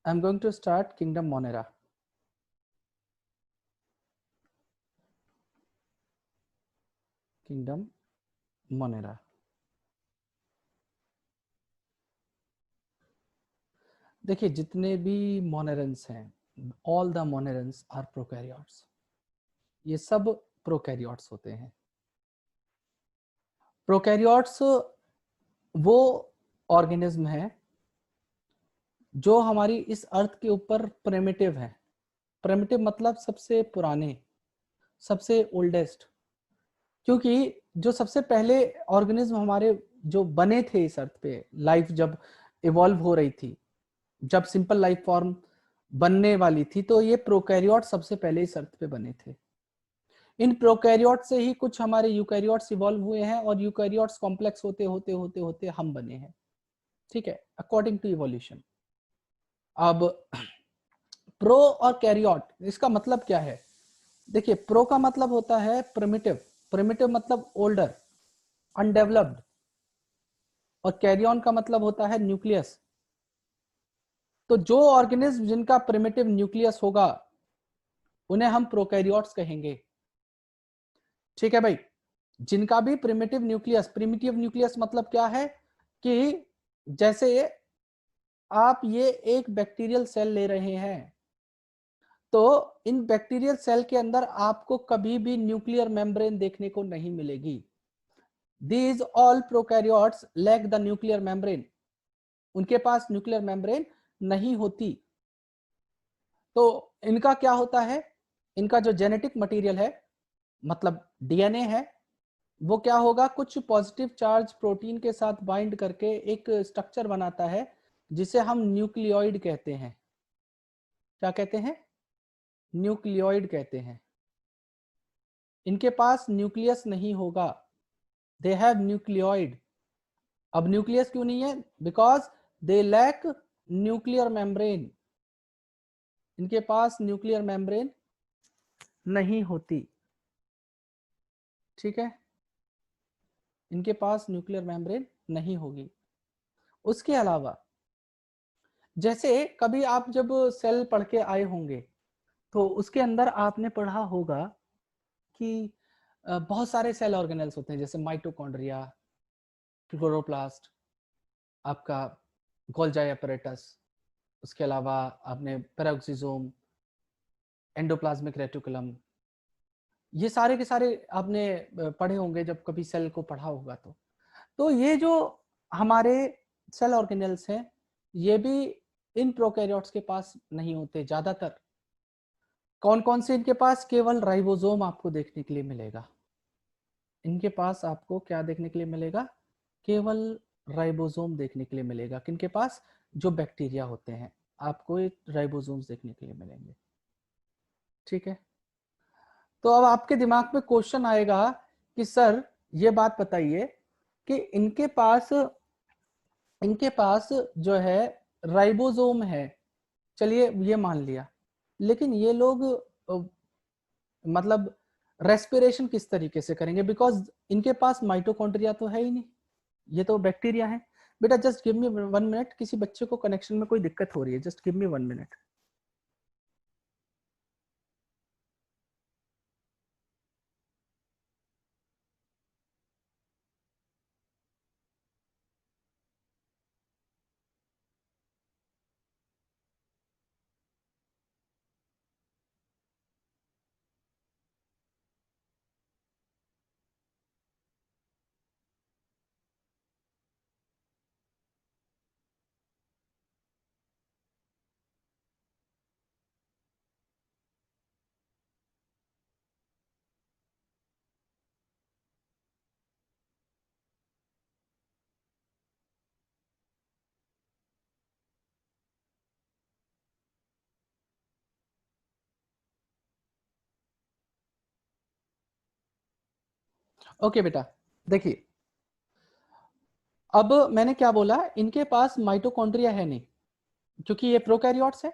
I'm going to start Kingdom Monera. Kingdom Monera. देखिए जितने भी मोनेरेंस हैं, ऑल द मोनेरेंस आर प्रोकैरियोट्स. ये सब प्रोकैरियोट्स होते हैं. प्रोकैरियोट्स वो ऑर्गेनिज्म है जो हमारी इस अर्थ के ऊपर प्रिमिटिव है. प्रिमिटिव मतलब सबसे पुराने, सबसे ओल्डेस्ट. क्योंकि जो सबसे पहले ऑर्गेनिज्म हमारे जो बने थे इस अर्थ पे, लाइफ जब इवॉल्व हो रही थी, जब सिंपल लाइफ फॉर्म बनने वाली थी, तो ये प्रोकैरियोट सबसे पहले इस अर्थ पे बने थे. इन प्रोकैरियोट से ही कुछ हमारे यूकैरियोट्स इवॉल्व हुए हैं और यूकैरियोट्स कॉम्प्लेक्स होते होते होते होते हम बने हैं. ठीक है, अकॉर्डिंग टू इवोल्यूशन. अब प्रो और कैरियोट, इसका मतलब क्या है? देखिए, प्रो का मतलब होता है प्रिमिटिव. प्रिमिटिव मतलब ओल्डर, अनडेवलप्ड. और कैरियन का मतलब होता है न्यूक्लियस. तो जो ऑर्गेनिज्म जिनका प्रिमिटिव न्यूक्लियस होगा उन्हें हम प्रोकैरियोट्स कहेंगे. ठीक है भाई. जिनका भी प्रिमिटिव न्यूक्लियस मतलब क्या है कि जैसे आप ये एक बैक्टीरियल सेल ले रहे हैं, तो इन बैक्टीरियल सेल के अंदर आपको कभी भी न्यूक्लियर मेम्ब्रेन देखने को नहीं मिलेगी. These all prokaryotes lack the nuclear membrane. उनके पास न्यूक्लियर मेम्ब्रेन नहीं होती. तो इनका क्या होता है? इनका जो जेनेटिक मटेरियल है, मतलब डीएनए है, वो क्या होगा, कुछ पॉजिटिव चार्ज प्रोटीन के साथ बाइंड करके एक स्ट्रक्चर बनाता है जिसे हम न्यूक्लियोइड कहते हैं. क्या कहते हैं? न्यूक्लियोइड कहते हैं. इनके पास न्यूक्लियस नहीं होगा. They have nucleoid. अब न्यूक्लियस क्यों नहीं है? Because they lack nuclear membrane. इनके पास न्यूक्लियर मेम्ब्रेन नहीं होती. ठीक है, इनके पास न्यूक्लियर मेम्ब्रेन नहीं होगी. उसके अलावा जैसे कभी आप जब सेल पढ़ के आए होंगे तो उसके अंदर आपने पढ़ा होगा कि बहुत सारे सेल ऑर्गेनेल्स होते हैं, जैसे माइटोकॉन्ड्रिया, क्लोरोप्लास्ट, आपका गोल्जाई apparatus, उसके अलावा आपने पेरोक्सिसोम, एंडोप्लाज्मिक रेटिकुलम, ये सारे के सारे आपने पढ़े होंगे जब कभी सेल को पढ़ा होगा. तो ये जो हमारे सेल ऑर्गेनेल्स हैं, ये भी इन प्रोकैरियोट्स के पास नहीं होते ज्यादातर. कौन कौन से इनके पास? केवल राइबोसोम आपको देखने के लिए मिलेगा. इनके पास आपको क्या देखने के लिए मिलेगा? केवल राइबोसोम देखने के लिए मिलेगा. किनके पास? जो बैक्टीरिया होते हैं, आपको राइबोसोम्स देखने के लिए मिलेंगे. ठीक है. तो अब आपके दिमाग में क्वेश्चन आएगा कि सर ये बात बताइए कि इनके पास जो है राइबोसोम है, चलिए ये मान लिया, लेकिन ये लोग मतलब रेस्पिरेशन किस तरीके से करेंगे? बिकॉज इनके पास माइटोकॉन्ड्रिया तो है ही नहीं, ये तो बैक्टीरिया है. बेटा जस्ट गिव मी 1 मिनट, किसी बच्चे को कनेक्शन में कोई दिक्कत हो रही है, just give me 1 minute. Okay बेटा, देखिए अब मैंने क्या बोला, इनके पास माइटोकॉन्ड्रिया है नहीं क्योंकि ये प्रोकैरियोट्स है.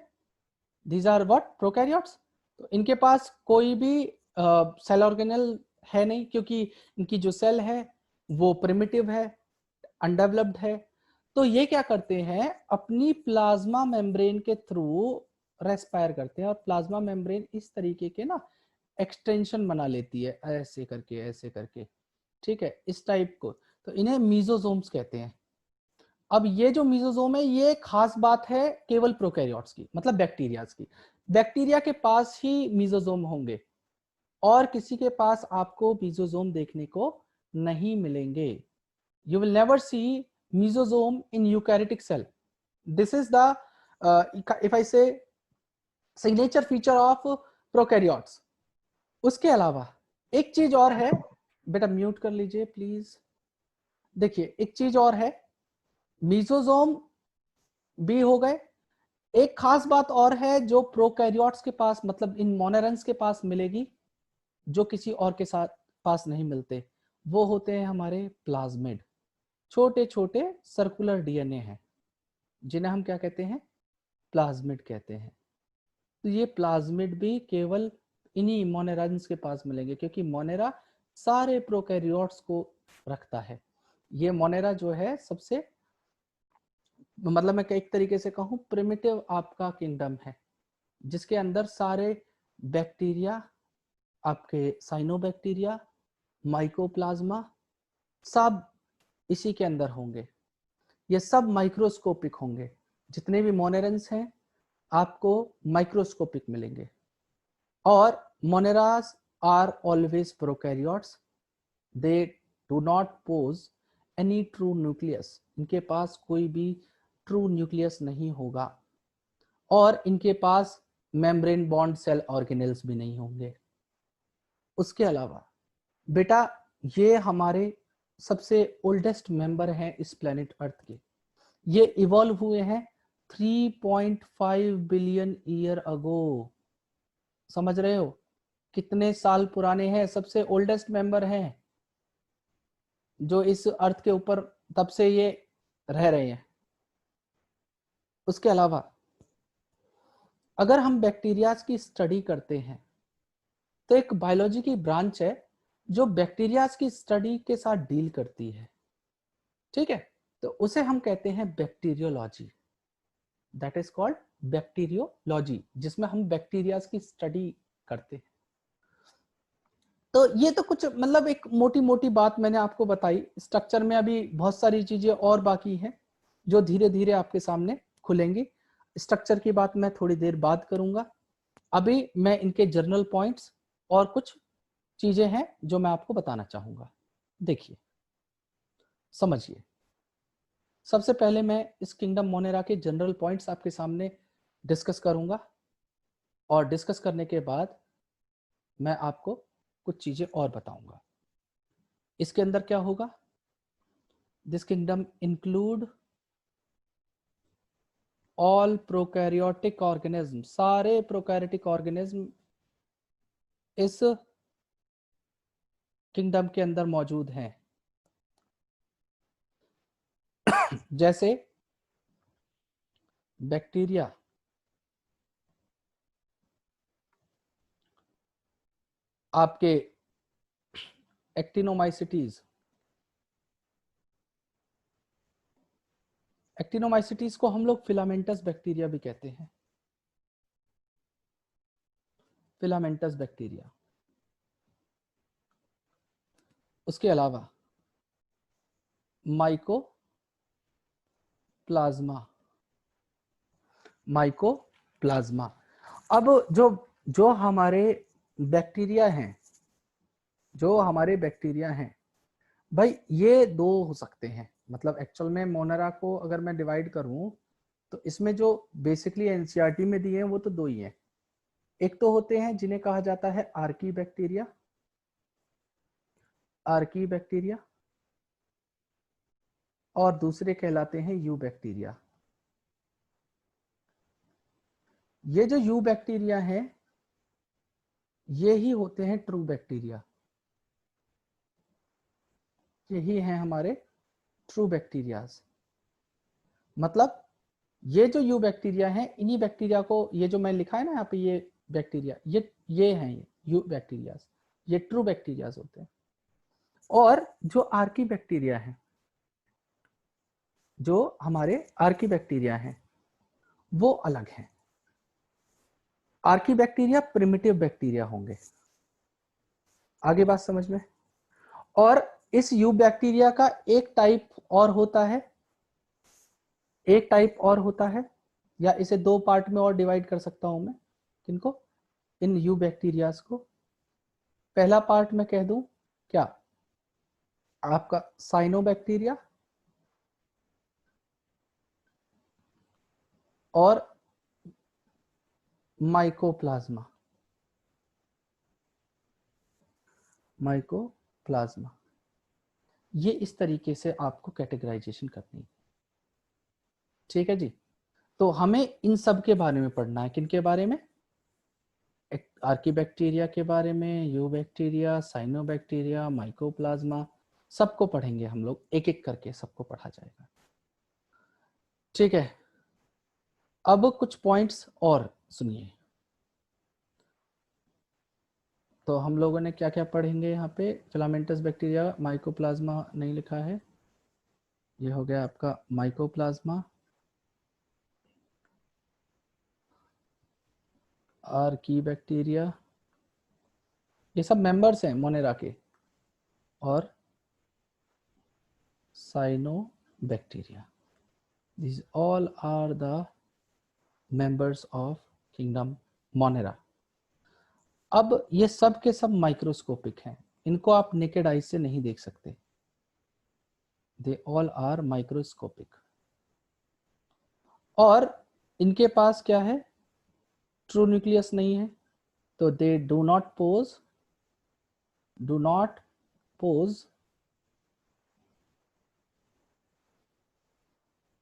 These are what? प्रोकैरियोट्स. तो इनके पास कोई भी सेल ऑर्गेनेल है नहीं, क्योंकि इनकी जो सेल है वो प्रिमिटिव है, अनडेवलप्ड है. तो ये क्या करते हैं, अपनी प्लाज्मा मेम्ब्रेन के थ्रू रेस्पायर करते हैं, और प्लाज्मा मेम्ब्रेन इस तरीके के ना एक्सटेंशन बना लेती है, ऐसे करके ऐसे करके, ठीक है, इस टाइप को। तो इन्हें मीजोजोम्स कहते हैं। अब ये जो मीजोजोम है, ये खास बात है केवल प्रोकैरियोट्स की, मतलब बैक्टीरियाज की। बैक्टीरिया के पास ही मीजोजोम होंगे, और किसी के पास आपको मीजोजोम देखने को नहीं मिलेंगे। You will never see mesosome in eukaryotic cell. This is the if I say signature feature of prokaryotes. उसके अलावा एक चीज और है, बेटा म्यूट कर लीजिए प्लीज। देखिए एक चीज और है, मीजोजोम भी हो गए, एक खास बात और है जो प्रोकैरियोट्स के पास, मतलब इन मोनेरन्स के पास मिलेगी, जो किसी और के साथ पास नहीं मिलते, वो होते हैं हमारे प्लाज्मिड। छोटे छोटे सर्कुलर डीएनए हैं, जिन्हें हम क्या कहते हैं, प्लाज्मिड कहते हैं। तो ये प्लाज्मिड भी केवल इन्हीं मोनेरन्स के पास मिलेंगे, क्योंकि मोनेरा सारे प्रोकैरियोट्स को रखता है। ये मोनेरा जो है सबसे, मतलब मैं एक तरीके से कहूँ, प्रिमिटिव आपका किंगडम है, जिसके अंदर सारे बैक्टीरिया, आपके साइनोबैक्टीरिया, माइकोप्लाज्मा, सब इसी के अंदर होंगे। ये सब माइक्रोस्कोपिक होंगे, जितने भी मोनेरन्स हैं आपको माइक्रोस्कोपिक मिलेंगे। और moneras are always prokaryotes, they do not pose any true nucleus, इनके पास कोई भी ट्रू न्यूक्लियस नहीं होगा, और इनके पास मेम्ब्रेन बॉन्ड सेल ऑर्गेनेल्स भी नहीं होंगे। उसके अलावा बेटा ये हमारे सबसे ओल्डेस्ट मेंबर हैं इस प्लेनेट अर्थ के। ये इवॉल्व हुए हैं 3.5 बिलियन ईयर अगो। समझ रहे हो कितने साल पुराने हैं, सबसे ओल्डेस्ट मेंबर हैं जो इस अर्थ के ऊपर तब से ये रह रहे हैं। उसके अलावा अगर हम बैक्टीरियाज की स्टडी करते हैं, तो एक बायोलॉजी की ब्रांच है जो बैक्टीरियाज की स्टडी के साथ डील करती है, ठीक है, तो उसे हम कहते हैं bacteriology. That is called bacteriology, जिसमें हम बैक्टीरियाज की स्टडी करते हैं। तो ये तो कुछ मतलब एक मोटी मोटी बात मैंने आपको बताई। स्ट्रक्चर में अभी बहुत सारी चीजें और बाकी हैं जो धीरे धीरे आपके सामने खुलेंगी। स्ट्रक्चर की बात मैं थोड़ी देर बाद करूंगा। अभी मैं इनके जर्नल पॉइंट्स और कुछ चीजें हैं जो मैं आपको बताना चाहूंगा। देखिए समझिए, सबसे पहले मैं इस किंगडम मोनेरा के जनरल पॉइंट्स आपके सामने डिस्कस करूंगा, और डिस्कस करने के बाद मैं आपको कुछ चीजें और बताऊंगा। इसके अंदर क्या होगा, this kingdom include all prokaryotic organism, सारे प्रोकैरियोटिक ऑर्गेनिज्म इस किंगडम के अंदर मौजूद हैं। जैसे बैक्टीरिया, आपके एक्टिनोमाइसिटीज, एक्टिनोमाइसिटीज को हम लोग फिलामेंटस बैक्टीरिया भी कहते हैं, फिलामेंटस बैक्टीरिया। उसके अलावा माइकोप्लाज्मा, माइकोप्लाज्मा। अब जो हमारे बैक्टीरिया हैं, जो हमारे बैक्टीरिया हैं भाई, ये दो हो सकते हैं। मतलब एक्चुअल में मोनेरा को अगर मैं डिवाइड करूं, तो इसमें जो बेसिकली एनसीईआरटी में दिए हैं वो तो दो ही हैं। एक तो होते हैं जिन्हें कहा जाता है आर्की बैक्टीरिया, आर्की बैक्टीरिया, और दूसरे कहलाते हैं यू बैक्टीरिया। ये जो यू बैक्टीरिया हैं, ये ही होते हैं ट्रू बैक्टीरिया, यही हैं हमारे ट्रू बैक्टीरियाज। मतलब ये जो यू बैक्टीरिया हैं, इन्हीं बैक्टीरिया को, ये जो मैं लिखा है ना यहाँ पे, ये बैक्टीरिया, ये हैं यू बैक्टीरियाज, ये ट्रू बैक्टीरियाज होते हैं। और जो आर्की बैक्टीरिया हैं, जो हमारे आर्कीबैक्टीरिया हैं वो अलग हैं। आर्कीबैक्टीरिया प्रिमिटिव बैक्टीरिया होंगे, आगे बात समझ में। और इस यू बैक्टीरिया का एक टाइप और होता है, एक टाइप और होता है, या इसे दो पार्ट में और डिवाइड कर सकता हूं मैं, किनको, इन यू बैक्टीरियाज को। पहला पार्ट मैं कह दूं क्या, आपका साइनोबैक्टीरिया और माइकोप्लाज्मा। माइकोप्लाज्मा, ये इस तरीके से आपको कैटेगराइजेशन करनी है, ठीक है जी। तो हमें इन सब के बारे में पढ़ना है, किन के बारे में, आर्कीबैक्टीरिया के बारे में, यू बैक्टीरिया, साइनोबैक्टीरिया, माइकोप्लाज्मा, सबको पढ़ेंगे हम लोग, एक एक करके सबको पढ़ा जाएगा, ठीक है। अब कुछ पॉइंट्स और सुनिए। तो हम लोगों ने क्या क्या पढ़ेंगे यहाँ पे, फिलामेंटस बैक्टीरिया, माइकोप्लाज्मा नहीं लिखा है, ये हो गया आपका माइकोप्लाज्मा, आर्कीबैक्टीरिया, ये सब मेंबर्स हैं मोनेरा के, और cyanobacteria, these all are the members of kingdom Monera. अब ये सब के सब माइक्रोस्कोपिक हैं, इनको आप नेकेड आई से नहीं देख सकते, दे ऑल आर माइक्रोस्कोपिक। और इनके पास क्या है, ट्रू न्यूक्लियस नहीं है, तो दे do not pose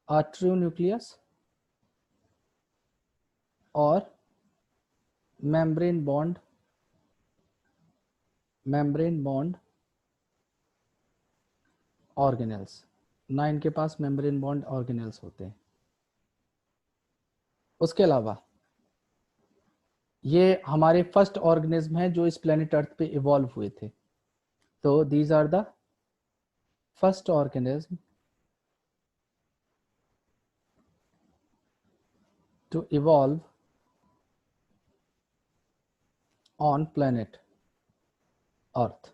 a true nucleus और membrane bond ऑर्गेनेल्स, ना इनके पास मेम्ब्रेन बॉन्ड ऑर्गेनेल्स होते हैं। उसके अलावा ये हमारे फर्स्ट ऑर्गेनिज्म हैं जो इस प्लेनेट अर्थ पे इवॉल्व हुए थे, तो these are the first organism to evolve on planet earth.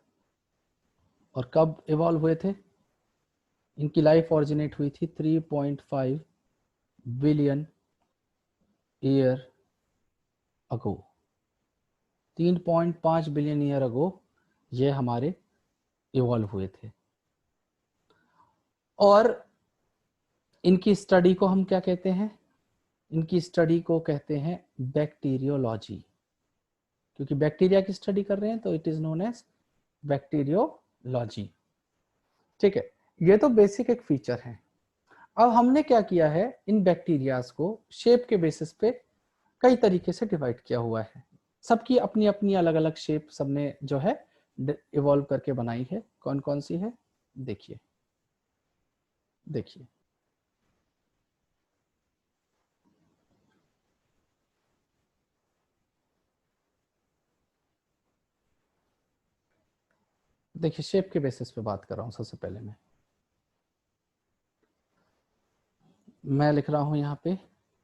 और कब इवॉल्व हुए थे, इनकी लाइफ ऑरिजिनेट हुई थी 3.5 billion year ago, 3.5 billion year ago ये हमारे इवॉल्व हुए थे। और इनकी स्टडी को हम क्या कहते हैं, इनकी स्टडी को कहते हैं बैक्टीरियोलॉजी, क्योंकि बैक्टीरिया की स्टडी कर रहे हैं तो it is known as bacteriology, ठीक है। ये तो बेसिक एक फीचर है। अब हमने क्या किया है, इन बैक्टीरियाज को शेप के बेसिस पे कई तरीके से डिवाइड किया हुआ है, सबकी अपनी अपनी अलग अलग शेप सबने जो है इवॉल्व करके बनाई है। कौन कौन सी है, देखिए देखिए, देखिए शेप के बेसिस पे बात कर रहा हूं। सबसे पहले मैं लिख रहा हूं यहाँ पे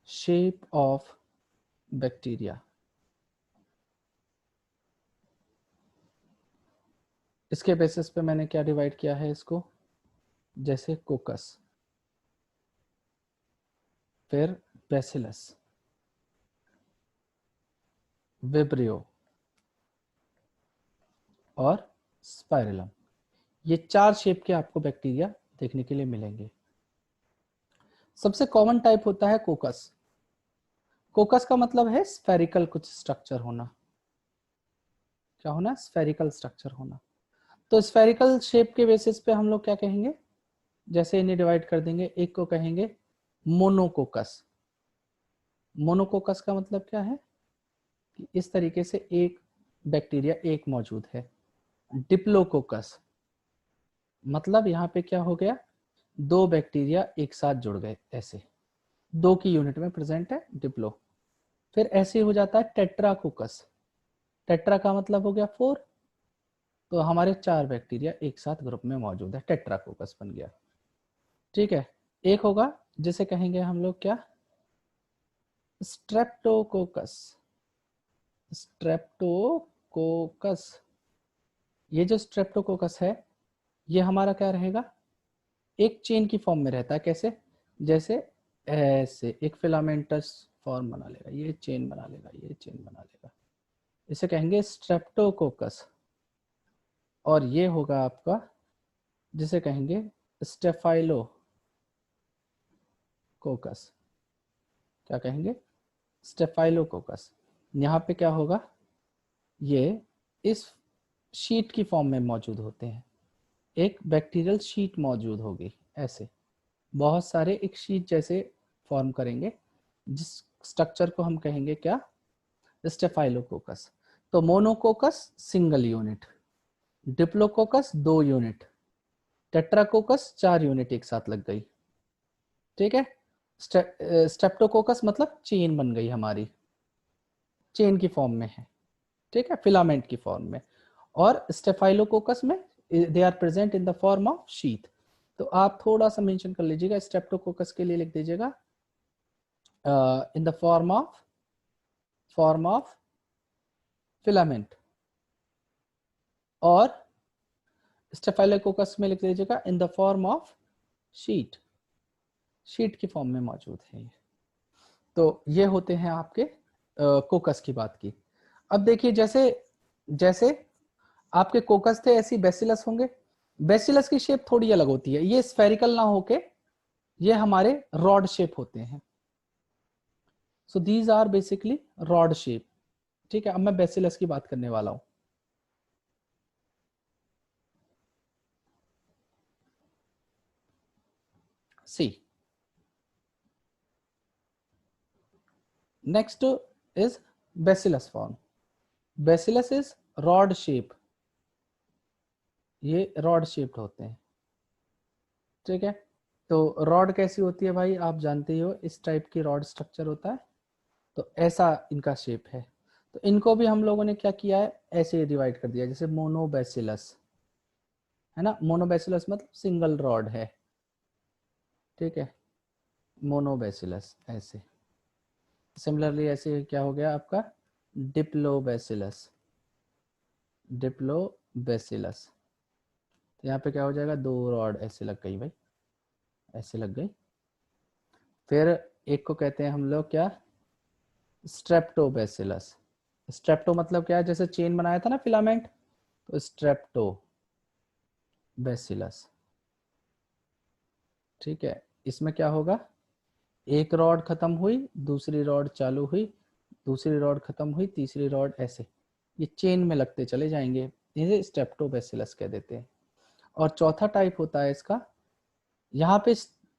शेप ऑफ बैक्टीरिया। इसके बेसिस पे मैंने क्या डिवाइड किया है इसको, जैसे कोकस, फिर बेसिलस, विब्रियो और स्पाइरलम, ये चार शेप के आपको बैक्टीरिया देखने के लिए मिलेंगे। सबसे कॉमन टाइप होता है कोकस। कोकस का मतलब है स्फेरिकल कुछ स्ट्रक्चर होना, क्या होना, स्फेरिकल स्ट्रक्चर होना। तो स्फेरिकल शेप के बेसिस पे हम लोग क्या कहेंगे, जैसे इन्हें डिवाइड कर देंगे, एक को कहेंगे मोनोकोकस। मोनोकोकस का मतलब क्या है कि इस तरीके से एक बैक्टीरिया एक मौजूद है। डिप्लोकोकस मतलब यहाँ पे क्या हो गया, दो बैक्टीरिया एक साथ जुड़ गए, ऐसे दो की यूनिट में प्रेजेंट है डिप्लो। फिर ऐसे हो जाता है टेट्राकोकस, टेट्रा का मतलब हो गया 4, तो हमारे चार बैक्टीरिया एक साथ ग्रुप में मौजूद है, टेट्राकोकस बन गया, ठीक है। एक होगा जिसे कहेंगे हम लोग क्या, स्ट्रेप्टोकोकस। स्ट्रेप्टोकोकस, ये जो स्ट्रेप्टोकोकस है ये हमारा क्या रहेगा, एक चेन की फॉर्म में रहता है। कैसे, जैसे ऐसे एक फिलामेंटस फॉर्म बना लेगा, ये चेन बना लेगा, ये चेन बना लेगा, इसे कहेंगे स्ट्रेप्टोकोकस। और ये होगा आपका जिसे कहेंगे स्टेफाइलोकोकस। क्या कहेंगे, स्टेफाइलोकोकस। यहाँ पे क्या होगा, ये इस शीट की फॉर्म में मौजूद होते हैं, एक बैक्टीरियल शीट मौजूद होगी, ऐसे बहुत सारे एक शीट जैसे फॉर्म करेंगे, जिस स्ट्रक्चर को हम कहेंगे क्या, स्टेफाइलोकोकस। तो monococcus single unit, diplococcus 2 unit, tetracoccus 4 unit एक साथ लग गई। ठीक है, स्ट्रेप्टोकोकस मतलब चेन बन गई हमारी, चेन की फॉर्म में है, ठीक है, फिलामेंट की फॉर्म में। और स्टेफाइलोकोकस में they are present in the form of sheath. तो आप थोड़ा सा मेंशन कर लीजिएगा, स्ट्रेप्टोकोकस के लिए लिख दीजिएगा इन द फॉर्म ऑफ फिलामेंट, और स्टेफाइलोकोकस में लिख दीजिएगा इन the form of sheet, sheet की फॉर्म में मौजूद है ये। तो ये होते हैं आपके कोकस की बात की। अब देखिए, जैसे जैसे आपके कोकस थे ऐसी बेसिलस होंगे। बेसिलस की शेप थोड़ी अलग होती है, ये स्फेरिकल ना होके ये हमारे रॉड शेप होते हैं। So these are basically rod shape. ठीक है, अब मैं बेसिलस की बात करने वाला हूं। See, next is bacillus form. Bacillus is rod shape, ये रॉड शेप्ड होते हैं। ठीक है, तो रॉड कैसी होती है भाई, आप जानते ही हो, इस टाइप की रॉड स्ट्रक्चर होता है। तो ऐसा इनका शेप है। तो इनको भी हम लोगों ने क्या किया है, ऐसे डिवाइड कर दिया, जैसे मोनोबैसिलस है ना, मोनोबैसिलस मतलब सिंगल रॉड है। ठीक है, मोनोबैसिलस ऐसे। सिमिलरली ऐसे क्या हो गया आपका, डिप्लोबैसिलस, डिप्लोबैसिलस। तो यहाँ पे क्या हो जाएगा, 2 रॉड ऐसे लग गई भाई, ऐसे लग गई। फिर एक को कहते हैं हम लोग क्या, स्ट्रेप्टोबैसिलस। स्ट्रेप्टो मतलब क्या है, जैसे चेन बनाया था ना फिलामेंट, तो स्ट्रेप्टोबैसिलस। ठीक है, इसमें क्या होगा, एक रॉड खत्म हुई, दूसरी रॉड चालू हुई, दूसरी रॉड खत्म हुई, तीसरी रॉड, ऐसे ये चेन में लगते चले जाएंगे, इसे स्ट्रेप्टोबैसिलस कह देते हैं। और चौथा टाइप होता है इसका, यहाँ पे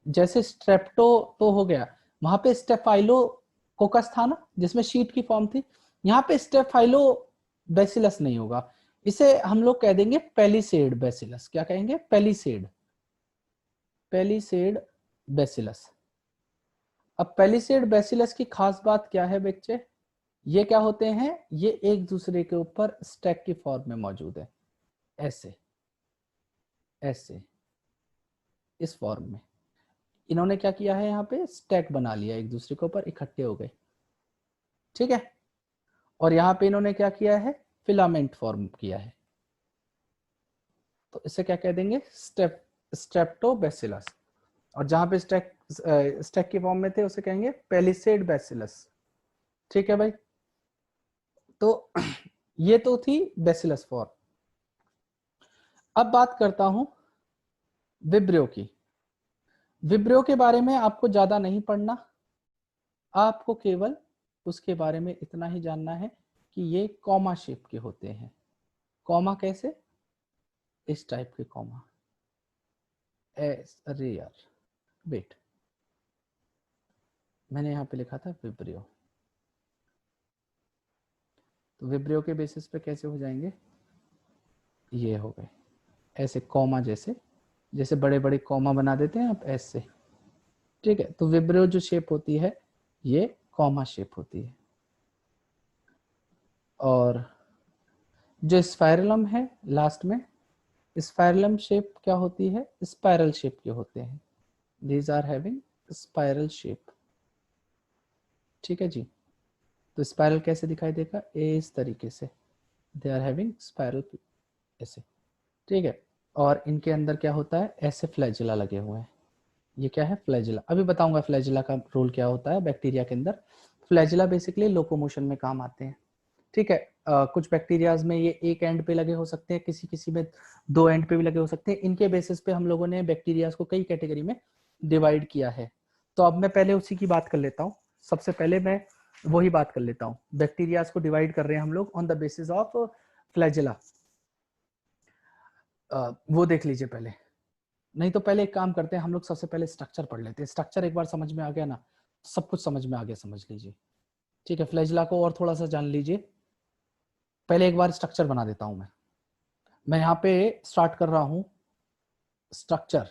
जैसे स्ट्रेप्टो तो हो गया, वहां पे स्टेफाइलो कोकस था ना जिसमें शीट की फॉर्म थी, यहाँ पे स्टेफाइलो बैसिलस नहीं होगा, इसे हम लोग कह देंगे पेलिसेड बैसिलस। क्या कहेंगे, पेलिसेड, पेलिसेड बैसिलस। अब पेलिसेड बैसिलस की खास बात क्या है बच्चे, ये क्या होते हैं, ये एक दूसरे के ऊपर स्टैक की फॉर्म में मौजूद है, ऐसे ऐसे, इस फॉर्म में इन्होंने क्या किया है, यहाँ पे स्टैक बना लिया, एक दूसरे के ऊपर इकट्ठे हो गए। ठीक है, और यहाँ पे इन्होंने क्या किया है, फिलामेंट फॉर्म किया है। तो इसे क्या कह देंगे, स्ट्रेप्टोबैसिलस। और जहां पे स्टैक स्टैक की फॉर्म में थे उसे कहेंगे पेलिसेड बैसिलस। ठीक है भाई, तो ये तो थी बेसिलस फॉर्म। अब बात करता हूं विब्रियो की। विब्रियो के बारे में आपको ज्यादा नहीं पढ़ना, आपको केवल उसके बारे में इतना ही जानना है कि ये कॉमा शेप के होते हैं। कॉमा कैसे, इस टाइप के कॉमा, अरे यार वेट, मैंने यहाँ पे लिखा था विब्रियो, तो विब्रियो के बेसिस पे कैसे हो जाएंगे, ये हो गए ऐसे कॉमा जैसे, जैसे बड़े बड़े कॉमा बना देते हैं आप ऐसे। ठीक है, तो विब्रियो जो शेप होती है ये कॉमा शेप होती है। और जो स्पाइरलम है लास्ट में, स्पाइरलम शेप क्या होती है, स्पाइरल शेप के होते हैं। these are having spiral shape। ठीक है जी, तो स्पाइरल कैसे दिखाई देगा, इस तरीके से, दे आर हैविंग स्पाइरल ऐसे, ठीक है। और इनके अंदर क्या होता है, ऐसे फ्लैजिला लगे हुए हैं। ये क्या है, फ्लैजिला। अभी बताऊंगा फ्लैजिला का रोल क्या होता है बैक्टीरिया के अंदर। फ्लैजिला बेसिकली लोकोमोशन में काम आते हैं, ठीक है। कुछ बैक्टीरियाज में ये एक एंड पे लगे हो सकते हैं, किसी किसी में दो एंड पे भी लगे हो सकते हैं। इनके बेसिस पे हम लोगों ने बैक्टीरियाज को कई कैटेगरी में डिवाइड किया है। तो अब मैं पहले उसी की बात कर लेता हूँ। सबसे पहले मैं वही बात कर लेता हूँ, बैक्टीरियाज को डिवाइड कर रहे हैं हम लोग on the basis of flagella. वो देख लीजिए पहले, नहीं तो पहले एक काम करते हैं, हम लोग सबसे पहले स्ट्रक्चर पढ़ लेते हैं। स्ट्रक्चर एक बार समझ में आ गया ना, सब कुछ समझ में आ गया, समझ लीजिए, ठीक है। फ्लैजिला को और थोड़ा सा जान लीजिए। पहले एक बार स्ट्रक्चर बना देता हूं मैं यहाँ पे स्टार्ट कर रहा हूं। Structure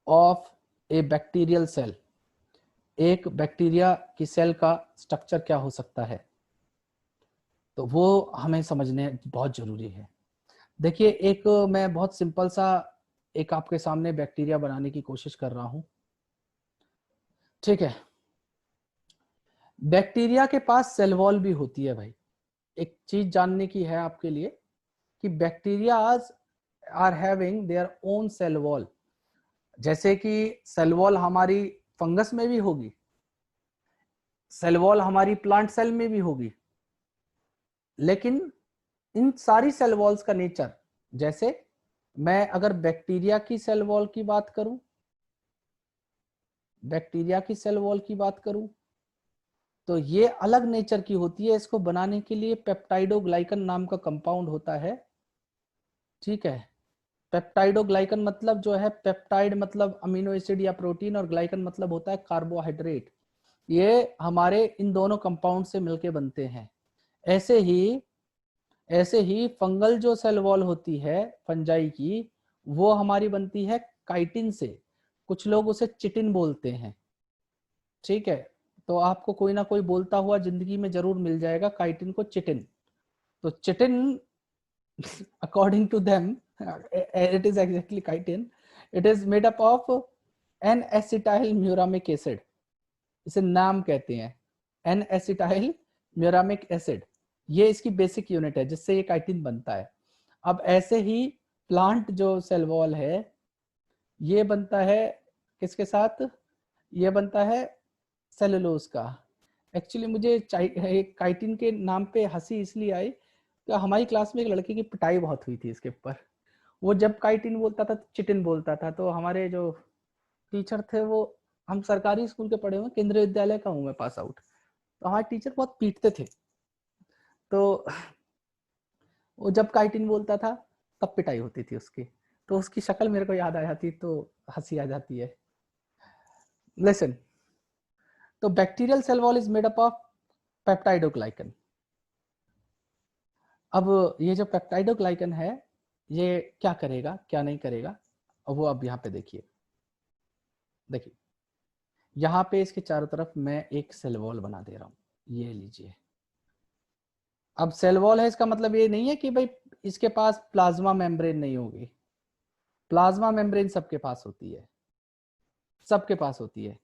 of a bacterial cell, एक बैक्टीरिया की सेल का स्ट्रक्चर क्या हो सकता है, तो वो हमें समझने बहुत जरूरी है। देखिए, एक मैं बहुत सिंपल सा एक आपके सामने बैक्टीरिया बनाने की कोशिश कर रहा हूं, ठीक है। बैक्टीरिया के पास सेल वॉल भी होती है भाई। एक चीज जानने की है आपके लिए कि bacteria are having their own cell wall. जैसे कि सेल वॉल हमारी फंगस में भी होगी, सेल वॉल हमारी प्लांट सेल में भी होगी, लेकिन इन सारी सेल वॉल्स का नेचर, जैसे मैं अगर बैक्टीरिया की सेल वॉल की बात करूं, बैक्टीरिया की सेल वॉल की बात करूं, तो ये अलग नेचर की होती है। इसको बनाने के लिए पेप्टाइडोग्लाइकन नाम का कंपाउंड होता है, ठीक है। पेप्टाइडोग्लाइकन मतलब जो है, पेप्टाइड मतलब अमीनो एसिड या प्रोटीन, और ग्लाइकन मतलब होता है कार्बोहाइड्रेट। ये हमारे इन दोनों कंपाउंड से मिलके बनते हैं। ऐसे ही फंगल जो सेल वॉल होती है फंजाई की, वो हमारी बनती है काइटिन से। कुछ लोग उसे चिटिन बोलते हैं, ठीक है। तो आपको कोई ना कोई बोलता हुआ जिंदगी में जरूर मिल जाएगा काइटिन को चिटिन। तो chitin according to them, it is exactly chitin। it is made up of N-acetyl muramic acid, इसे नाम कहते हैं N-acetyl muramic acid। ये इसकी बेसिक यूनिट है जिससे ये काइटिन बनता है। अब ऐसे ही प्लांट जो सेल वॉल है, ये बनता है किसके साथ, ये बनता है सेलुलोज का। एक्चुअली मुझे काइटिन के नाम पे हंसी इसलिए आई कि हमारी क्लास में एक लड़के की पिटाई बहुत हुई थी इसके ऊपर। वो जब काइटिन बोलता था तो चिटिन बोलता था। तो हमारे जो टीचर थे, वो, हम सरकारी स्कूल के पढ़े हुए, केंद्रीय विद्यालय का हूँ मैं, पास आउट, तो हमारे टीचर बहुत पीटते थे। तो वो जब काइटिन बोलता था तब पिटाई होती थी उसकी। तो उसकी शक्ल मेरे को याद आ जाती, तो हंसी आ जाती है। लिसन, तो bacterial cell wall is made up of peptidoglycan. अब ये जो पेप्टाइडोग्लाइकन है, ये क्या करेगा क्या नहीं करेगा, अब वो अब यहाँ पे देखिए, यहाँ पे इसके चारों तरफ मैं एक सेल वॉल बना दे रहा हूँ, ये लीजिए। अब सेल वॉल है, इसका मतलब ये नहीं है कि भाई इसके पास प्लाज्मा मेम्ब्रेन नहीं होगी। प्लाज्मा मेम्ब्रेन सबके पास होती है, सबके पास होती है।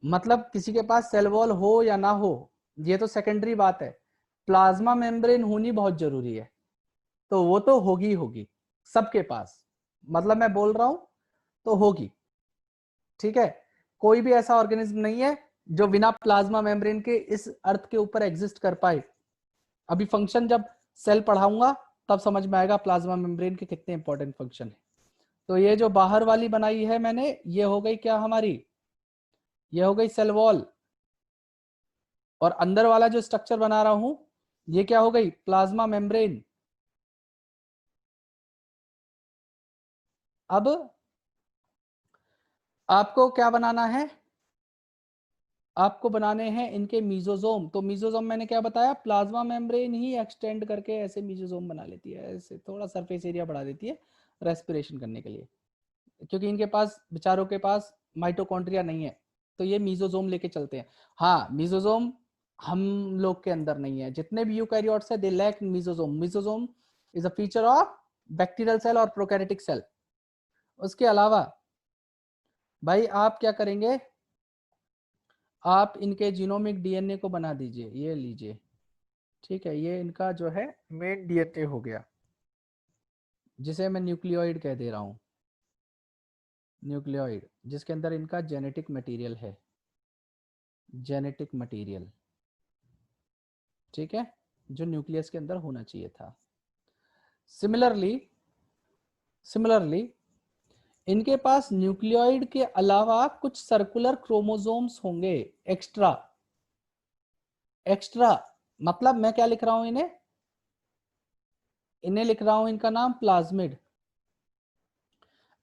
मतलब किसी के पास सेल वॉल हो या ना हो, ये तो सेकेंडरी बात है। प्लाज्मा मेम्ब्रेन होनी बहुत जरूरी है, तो वो तो होगी होगी सबके पास। मतलब मैं बोल रहा हूं तो होगी, ठीक है। कोई भी ऐसा ऑर्गेनिज्म नहीं है जो बिना प्लाज्मा मेम्ब्रेन के इस अर्थ के ऊपर एग्जिस्ट कर पाए। अभी फंक्शन जब सेल पढ़ाऊंगा तब समझ में आएगा प्लाज्मा मेम्ब्रेन के कितने इंपॉर्टेंट फंक्शन है। तो ये जो बाहर वाली बनाई है मैंने, ये हो गई क्या हमारी, ये हो गई सेल वॉल। और अंदर वाला जो स्ट्रक्चर बना रहा हूं, ये क्या हो गई, प्लाज्मा मेम्ब्रेन। अब आपको क्या बनाना है, आपको बनाने हैं इनके मीजोजोम। तो मीजोजोम मैंने क्या बताया, प्लाज्मा मेम्ब्रेन ही एक्सटेंड करके ऐसे मीजोजोम बना लेती है, ऐसे थोड़ा सरफेस एरिया बढ़ा देती है रेस्पिरेशन करने के लिए, क्योंकि इनके पास बेचारों के पास माइटोकॉन्ड्रिया नहीं है, तो ये मीजोजोम लेके चलते हैं। हाँ, मीजोजोम हम लोग के अंदर नहीं है, जितने भी यूकैरियोट्स है they lack mesosome. Mesosome is a feature of bacterial cell और प्रोकैरियोटिक सेल। उसके अलावा भाई आप क्या करेंगे, आप इनके जीनोमिक डीएनए को बना दीजिए, ये लीजिए, ठीक है, ये इनका जो है मेन डीएनए हो गया, जिसे मैं न्यूक्लियोइड कह दे रहा हूँ, न्यूक्लियोइड, जिसके अंदर इनका जेनेटिक मटेरियल है, जेनेटिक मटेरियल, ठीक है, जो न्यूक्लियस के अंदर होना चाहिए था। सिमिलरली इनके पास न्यूक्लियोइड के अलावा कुछ सर्कुलर क्रोमोसोम्स होंगे, एक्स्ट्रा। एक्स्ट्रा मतलब मैं क्या लिख रहा हूं, इन्हें लिख रहा हूं, इनका नाम प्लाज्मिड।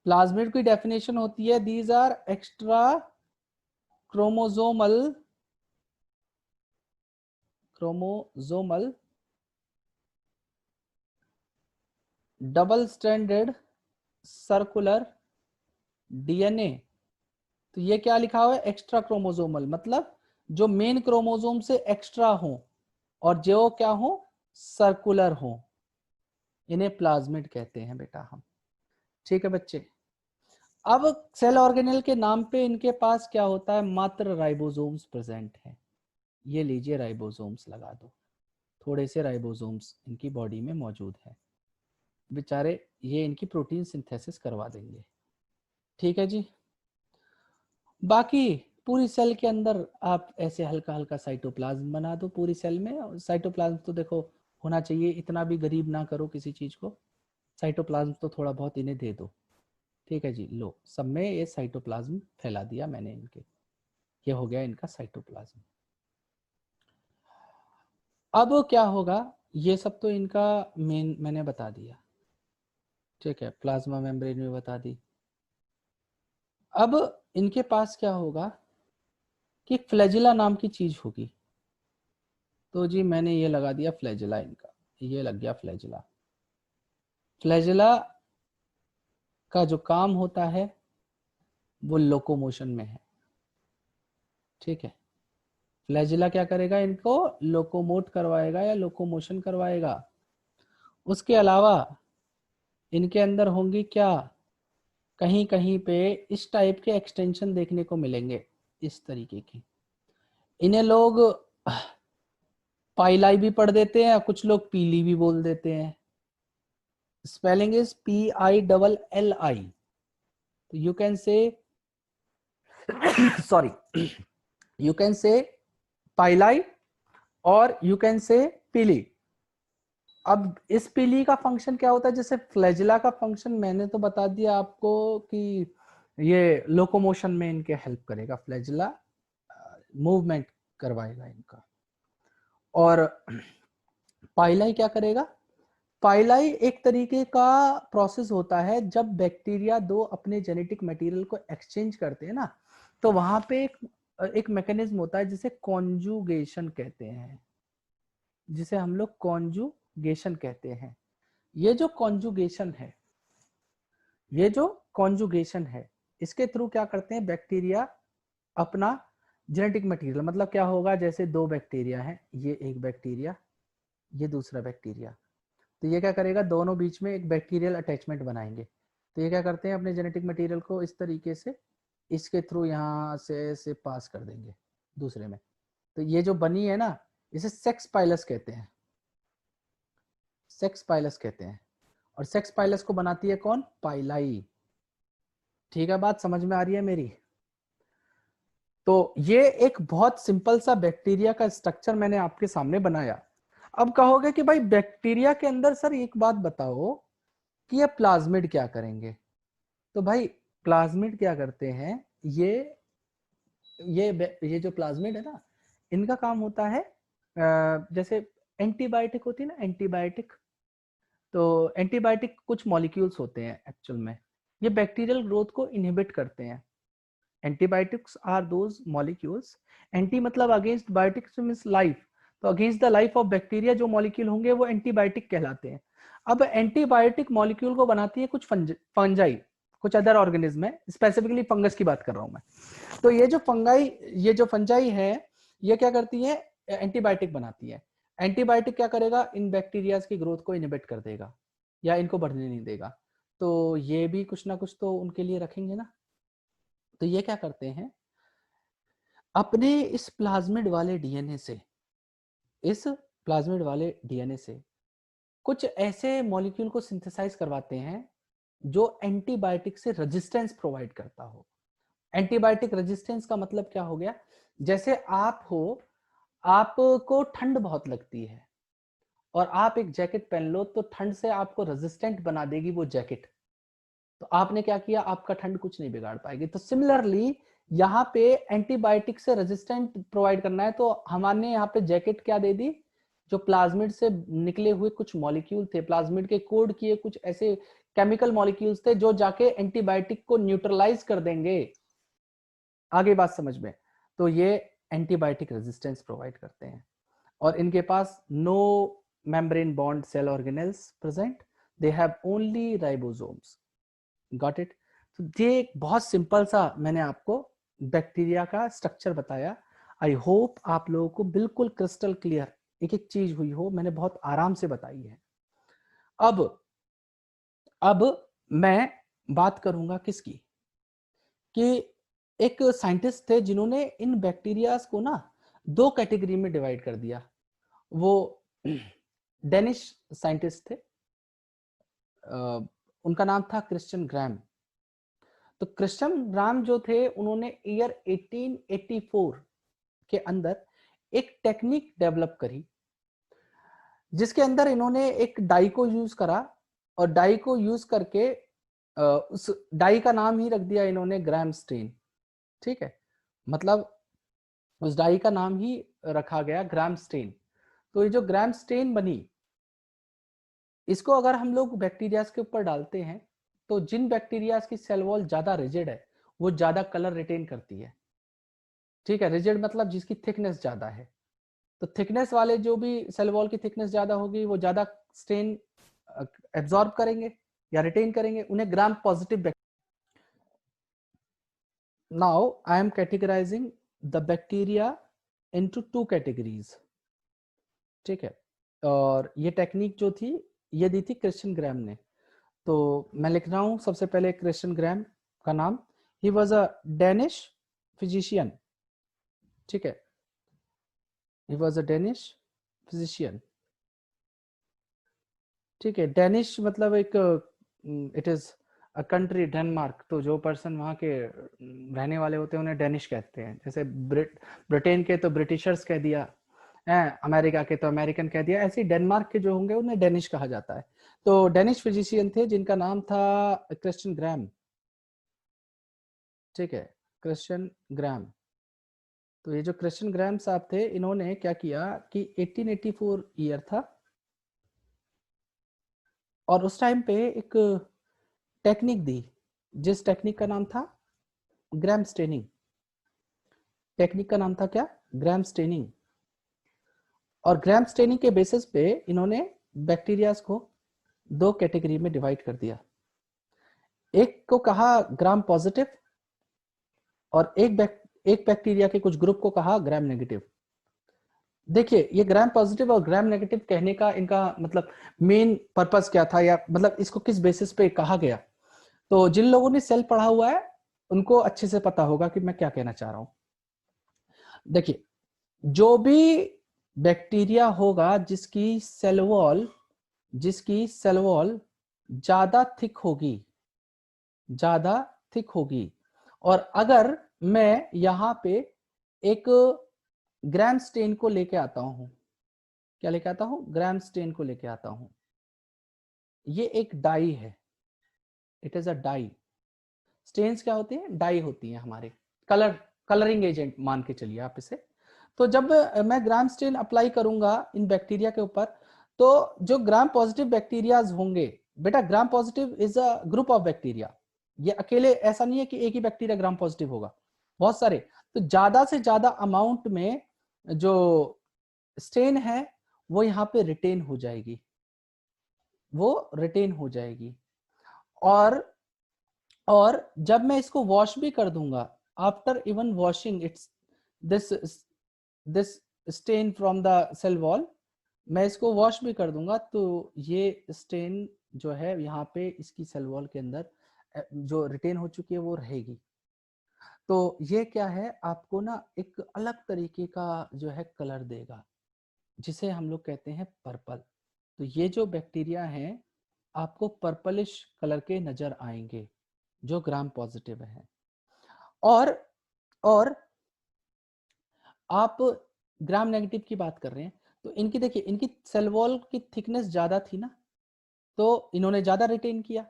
प्लाज्मिड की डेफिनेशन होती है, these are extra chromosomal double stranded circular DNA. तो ये क्या लिखा हुआ है, एक्स्ट्रा क्रोमोसोमल, मतलब जो मेन क्रोमोसोम से एक्स्ट्रा हो और जो क्या हो, सर्कुलर हो, इन्हें प्लाज्मिड कहते हैं बेटा हम, ठीक है बच्चे। अब सेल ऑर्गेनेल के नाम पे इनके पास क्या होता है, मात्र राइबोसोम्स प्रेजेंट है। ये लीजिए राइबोसोम्स लगा दो, थोड़े से राइबोसोम्स इनकी बॉडी में मौजूद है, बेचारे ये इनकी प्रोटीन सिंथेसिस करवा देंगे, ठीक है जी। बाकी पूरी सेल के अंदर आप ऐसे हल्का हल्का साइटोप्लाज्म बना दो पूरी सेल में। साइटोप्लाज्म तो देखो होना चाहिए, इतना भी गरीब ना करो किसी चीज को, साइटोप्लाज्म तो थोड़ा बहुत इन्हें दे दो, ठीक है जी। लो सब में ये साइटोप्लाज्म फैला दिया मैंने इनके, ये हो गया इनका साइटोप्लाज्म। अब क्या होगा, ये सब तो इनका मेन मैंने बता दिया, ठीक है, प्लाज्मा मेम्ब्रेन में बता दी। अब इनके पास क्या होगा कि फ्लैजिला नाम की चीज होगी, तो जी मैंने ये लगा दिया फ्लैजिला, इनका ये लग गया फ्लैजिला। फ्लैजिला का जो काम होता है वो लोकोमोशन में है, ठीक है। फ्लैजिला क्या करेगा, इनको लोकोमोट करवाएगा या लोकोमोशन करवाएगा। उसके अलावा इनके अंदर होंगी क्या, कहीं कहीं पे इस टाइप के एक्सटेंशन देखने को मिलेंगे, इस तरीके की। इन्हें लोग पाइलाई भी पढ़ देते हैं, कुछ लोग पीली भी बोल देते हैं। स्पेलिंग इज PILLI, तो you can say sorry, you can say pili और यू कैन से पीली। अब इस पीली का फंक्शन क्या होता है, जैसे फ्लैजिला का फंक्शन मैंने तो बता दिया आपको कि ये लोकोमोशन में इनके हेल्प करेगा, फ्लैजिला मूवमेंट करवाएगा इनका। और पाइलाई क्या करेगा, पाइलाई एक तरीके का प्रोसेस होता है, जब बैक्टीरिया दो अपने जेनेटिक मटेरियल को एक्सचेंज करते हैं ना, तो वहां पे एक मैकेनिज्म होता है जिसे कॉन्जुगेशन कहते हैं, जिसे हम लोग कॉन्जुगेशन कहते हैं। ये जो कॉन्जुगेशन है, ये जो कॉन्जुगेशन है, इसके थ्रू क्या करते हैं बैक्टीरिया अपना जेनेटिक मटेरियल, मतलब क्या होगा, जैसे दो बैक्टीरिया हैं, ये एक बैक्टीरिया, ये दूसरा बैक्टीरिया, तो ये क्या करेगा, दोनों बीच में एक बैक्टीरियल अटैचमेंट बनाएंगे। तो ये क्या करते हैं, अपने जेनेटिक मटेरियल को इस तरीके से इसके थ्रू यहाँ से पास कर देंगे दूसरे में। तो ये जो बनी है ना, इसे सेक्स पाइलस कहते हैं, सेक्स पाइलस कहते हैं। और सेक्स पाइलस को बनाती है कौन, पाइलाई, ठीक है, बात समझ में आ रही है मेरी। तो ये एक बहुत सिंपल सा बैक्टीरिया का स्ट्रक्चर मैंने आपके सामने बनाया। अब कहोगे कि भाई बैक्टीरिया के अंदर सर एक बात बताओ कि ये प्लाज्मिड क्या करेंगे। तो भाई प्लाज्मिड क्या करते हैं, ये जो प्लाज्मिड है ना, इनका काम होता है जैसे एंटीबायोटिक होती है ना, एंटीबायोटिक, तो एंटीबायोटिक कुछ मॉलिक्यूल्स होते हैं एक्चुअल में, ये बैक्टीरियल ग्रोथ को इनहिबिट करते हैं। Antibiotics are those molecules, anti मतलब अगेंस्ट, बायोटिक्स मींस लाइफ, तो against the life of bacteria जो मॉलिक्यूल होंगे वो एंटीबायोटिक कहलाते हैं। अब एंटीबायोटिक मॉलिक्यूल को बनाती है कुछ फंजाई, कुछ अदर ऑर्गेनिज्म है, स्पेसिफिकली फंगस की बात कर रहा हूं मैं। तो ये जो फंजाई है, ये क्या करती है, एंटीबायोटिक बनाती है। एंटीबायोटिक क्या करेगा, इन बैक्टीरियाज की ग्रोथ को इनहिबिट कर देगा या इनको बढ़ने नहीं देगा। तो ये भी कुछ ना कुछ तो उनके लिए रखेंगे ना, तो ये क्या करते हैं, अपने इस प्लाज्मिड वाले डीएनए से, इस प्लाज्मिड वाले डीएनए से कुछ ऐसे मॉलिक्यूल को सिंथेसाइज करवाते हैं जो एंटीबायोटिक से रेजिस्टेंस प्रोवाइड करता हो। एंटीबायोटिक रेजिस्टेंस का मतलब क्या हो गया, जैसे आप हो, आपको ठंड बहुत लगती है और आप एक जैकेट पहन लो तो ठंड से आपको रेजिस्टेंट बना देगी वो जैकेट, तो आपने क्या किया, आपका ठंड कुछ नहीं बिगाड़ पाएगी। तो सिमिलरली यहाँ पे एंटीबायोटिक से रेजिस्टेंट प्रोवाइड करना है, तो हमने यहाँ पे जैकेट क्या दे दी, जो प्लाज्मिड से निकले हुए कुछ मॉलिक्यूल थे, प्लाज्मिड के कोड किए कुछ ऐसे केमिकल मॉलिक्यूल्स थे जो जाके एंटीबायोटिक को न्यूट्रलाइज कर देंगे। आगे बात समझ में, तो ये एंटीबायोटिक रेजिस्टेंस प्रोवाइड करते हैं और इनके पास no membrane bound cell organelles present, they have only ribosomes. Got it. तो ये एक बहुत सिंपल सा मैंने आपको बैक्टीरिया का स्ट्रक्चर बताया। आई होप आप लोगों को बिल्कुल क्रिस्टल क्लियर एक एक चीज हुई हो, मैंने बहुत आराम से बताई है। अब मैं बात करूंगा किसकी, कि एक साइंटिस्ट थे जिन्होंने इन बैक्टीरियाज को ना दो कैटेगरी में डिवाइड कर दिया। वो डेनिश साइंटिस्ट थे, उनका नाम था क्रिश्चियन ग्राम। तो क्रिश्चियन ग्राम जो थे, उन्होंने ईयर 1884 के अंदर एक टेक्निक डेवलप करी जिसके अंदर इन्होंने एक डाई को यूज करा और डाई को यूज करके उस डाई का नाम ही रख दिया इन्होंने ग्राम स्टेन। ठीक है, मतलब उस डाई का नाम ही रखा गया ग्राम स्टेन। तो ये जो ग्राम स्टेन बनी, इसको अगर हम लोग बैक्टीरियाज के ऊपर डालते हैं तो जिन बैक्टीरियाज की सेल वॉल ज्यादा रिजिड है वो ज्यादा कलर रिटेन करती है। ठीक है, रिजिड मतलब जिसकी थिकनेस ज्यादा है, तो थिकनेस वाले जो भी सेल वॉल की थिकनेस ज्यादा होगी वो ज्यादा स्टेन एब्जॉर्ब करेंगे या रिटेन करेंगे, उन्हें gram positive. Now I am categorising the bacteria into two categories. ठीक है, और ये टेक्निक जो थी ये दी थी क्रिश्चियन ग्राम ने। तो मैं लिख रहा हूं सबसे पहले क्रिश्चियन ग्राम का नाम, he was a Danish physician. ठीक है, he was a Danish physician. ठीक है, डेनिश मतलब एक it is a country, Denmark. तो जो पर्सन वहाँ के रहने वाले होते हैं उन्हें डेनिश कहते हैं। जैसे ब्रिटेन के तो ब्रिटिशर्स कह दिया, अमेरिका के तो अमेरिकन कह दिया, ऐसे डेनमार्क के जो होंगे उन्हें डेनिश कहा जाता है। तो डेनिश फिजिशियन थे जिनका नाम था क्रिश्चियन ग्राम। ठीक है, क्रिश्चियन ग्राम। तो ये जो क्रिश्चियन ग्राम साहब थे, इन्होंने क्या किया कि 1884 ईयर था और उस टाइम पे एक टेक्निक दी, जिस टेक्निक का नाम था ग्राम स्टेनिंग। टेक्निक का नाम था क्या, ग्राम स्टेनिंग। और ग्राम स्टेनिंग के बेसिस पे इन्होंने बैक्टीरियाज को दो कैटेगरी में डिवाइड कर दिया। एक को कहा ग्राम पॉजिटिव और एक बैक्टीरिया के कुछ ग्रुप को कहा ग्राम नेगेटिव। देखिए, ये ग्राम पॉजिटिव और ग्राम नेगेटिव कहने का इनका मतलब मेन पर्पस क्या था, या मतलब इसको किस बेसिस पे कहा गया। तो जिन लोगों ने सेल पढ़ा हुआ है उनको अच्छे से पता होगा कि मैं क्या कहना चाह रहा हूं। देखिए, जो भी बैक्टीरिया होगा जिसकी सेल वॉल ज्यादा थिक होगी, ज्यादा थिक होगी, और अगर मैं यहाँ पे एक ग्राम स्टेन को लेके आता हूं, क्या लेके आता हूं, ग्राम स्टेन को लेके आता हूं, ये एक डाई है, it is a dye. Stains क्या होती हैं, डाई होती हैं हमारे, कलरिंग एजेंट मान के चलिए आप इसे। तो जब मैं ग्राम स्टेन अप्लाई करूंगा इन बैक्टीरिया के ऊपर, तो जो ग्राम पॉजिटिव बैक्टीरियाज होंगे, बेटा gram positive is a group of bacteria, ये अकेले ऐसा नहीं है कि एक ही बैक्टीरिया ग्राम पॉजिटिव होगा, बहुत सारे। तो ज्यादा से ज्यादा अमाउंट में जो स्टेन है वो यहाँ पे रिटेन हो जाएगी, वो रिटेन हो जाएगी। और जब मैं इसको वॉश भी कर दूंगा, after even washing it's this this stain from the cell wall, मैं इसको वॉश भी कर दूंगा तो ये स्टेन जो है यहाँ पे इसकी सेल वॉल के अंदर जो रिटेन हो चुकी है वो रहेगी। तो ये क्या है, आपको ना एक अलग तरीके का जो है कलर देगा, जिसे हम लोग कहते हैं पर्पल। तो ये जो बैक्टीरिया हैं आपको पर्पलिश कलर के नजर आएंगे जो ग्राम पॉजिटिव है। और और आप ग्राम नेगेटिव की बात कर रहे हैं, तो इनकी देखिए, इनकी सेल वॉल की थिकनेस ज्यादा थी ना, तो इन्होंने ज्यादा रिटेन किया।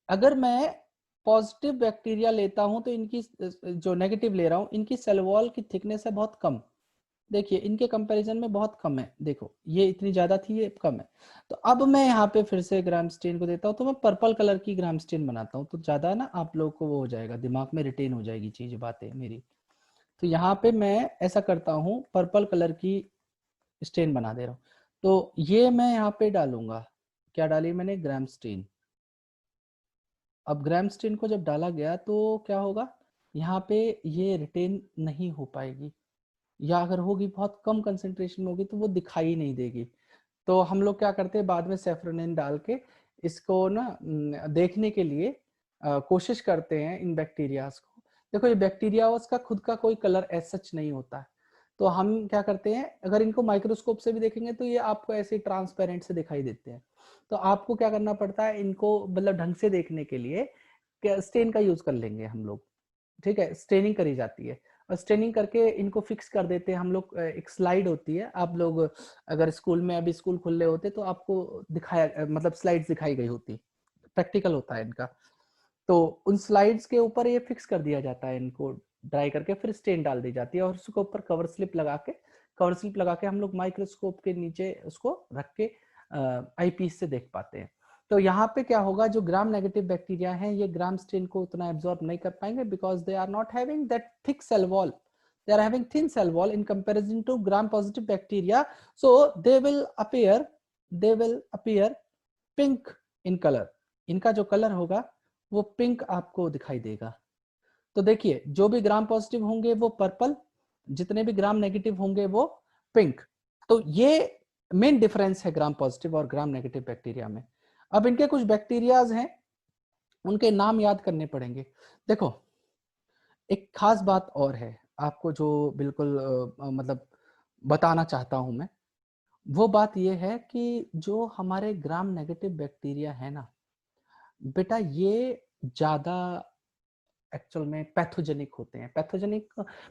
अगर मैं पॉजिटिव बैक्टीरिया लेता हूं तो इनकी, जो नेगेटिव ले रहा हूं, इनकी सेल वॉल की थिकनेस है बहुत कम। देखिए इनके कंपैरिजन में बहुत कम है, देखो ये इतनी ज्यादा थी, ये कम है। तो अब मैं यहाँ पे फिर से ग्राम स्टेन को देता हूँ, तो मैं पर्पल कलर की ग्राम स्टेन बनाता हूँ, तो ज्यादा ना आप लोगों को वो हो जाएगा, दिमाग में रिटेन हो जाएगी चीज, बातें मेरी। तो यहाँ पे मैं ऐसा करता हूँ, पर्पल कलर की स्टेन बना दे रहा हूँ। तो ये मैं यहाँ पे डालूंगा, क्या डाली मैंने, ग्राम स्टेन। अब ग्राम स्टेन को जब डाला गया तो क्या होगा, यहाँ पे ये रिटेन नहीं हो पाएगी, या अगर होगी बहुत कम कंसेंट्रेशन होगी तो वो दिखाई नहीं देगी। तो हम लोग क्या करते हैं, बाद में सेफ्रोनिन डाल के इसको ना देखने के लिए कोशिश करते हैं इन बैक्टीरियाज को। देखो ये बैक्टीरिया, उसका खुद का कोई कलर एज सच नहीं होता है। तो हम क्या करते हैं, अगर इनको माइक्रोस्कोप से भी देखेंगे तो ये आपको ऐसे ट्रांसपेरेंट से दिखाई देते हैं। तो आपको क्या करना पड़ता है, इनको मतलब ढंग से देखने के लिए स्टेन का यूज कर लेंगे हम लोग। ठीक है, स्टेनिंग करी जाती है, और स्टेनिंग करके इनको फिक्स कर देते हैं हम लोग। एक स्लाइड होती है, आप लोग अगर स्कूल में, अभी स्कूल खुले होते तो आपको दिखाया, मतलब स्लाइड्स दिखाई गई होती, प्रैक्टिकल होता है इनका। तो उन स्लाइड्स के ऊपर ये फिक्स कर दिया जाता है, इनको ड्राई करके फिर स्टेन डाल दी जाती है, और उसके ऊपर कवर स्लिप लगा के हम लोग माइक्रोस्कोप के नीचे उसको रख के आईपीस से देख पाते हैं। तो यहाँ पे क्या होगा, जो ग्राम नेगेटिव बैक्टीरिया हैं ये ग्राम स्टेन को उतना एब्जॉर्ब नहीं कर पाएंगे, because they are not having that thick cell wall, they are having thin cell wall in comparison to gram positive bacteria, so they will appear pink in color। इनका जो colour होगा वो pink आपको दिखाई देगा। तो देखिए जो भी ग्राम पॉजिटिव होंगे वो पर्पल, जितने भी ग्राम नेगेटिव होंगे वो पिंक। तो ये मेन डिफरेंस है ग्राम पॉजिटिव और ग्राम नेगेटिव बैक्टीरिया में। अब इनके कुछ बैक्टीरियाज हैं, उनके नाम याद करने पड़ेंगे। देखो एक खास बात और है आपको, जो बिल्कुल मतलब बताना चाहता हूं मैं, वो बात ये है कि जो हमारे ग्राम नेगेटिव बैक्टीरिया है ना बेटा, ये ज्यादा एक्चुअल में पैथोजेनिक होते हैं।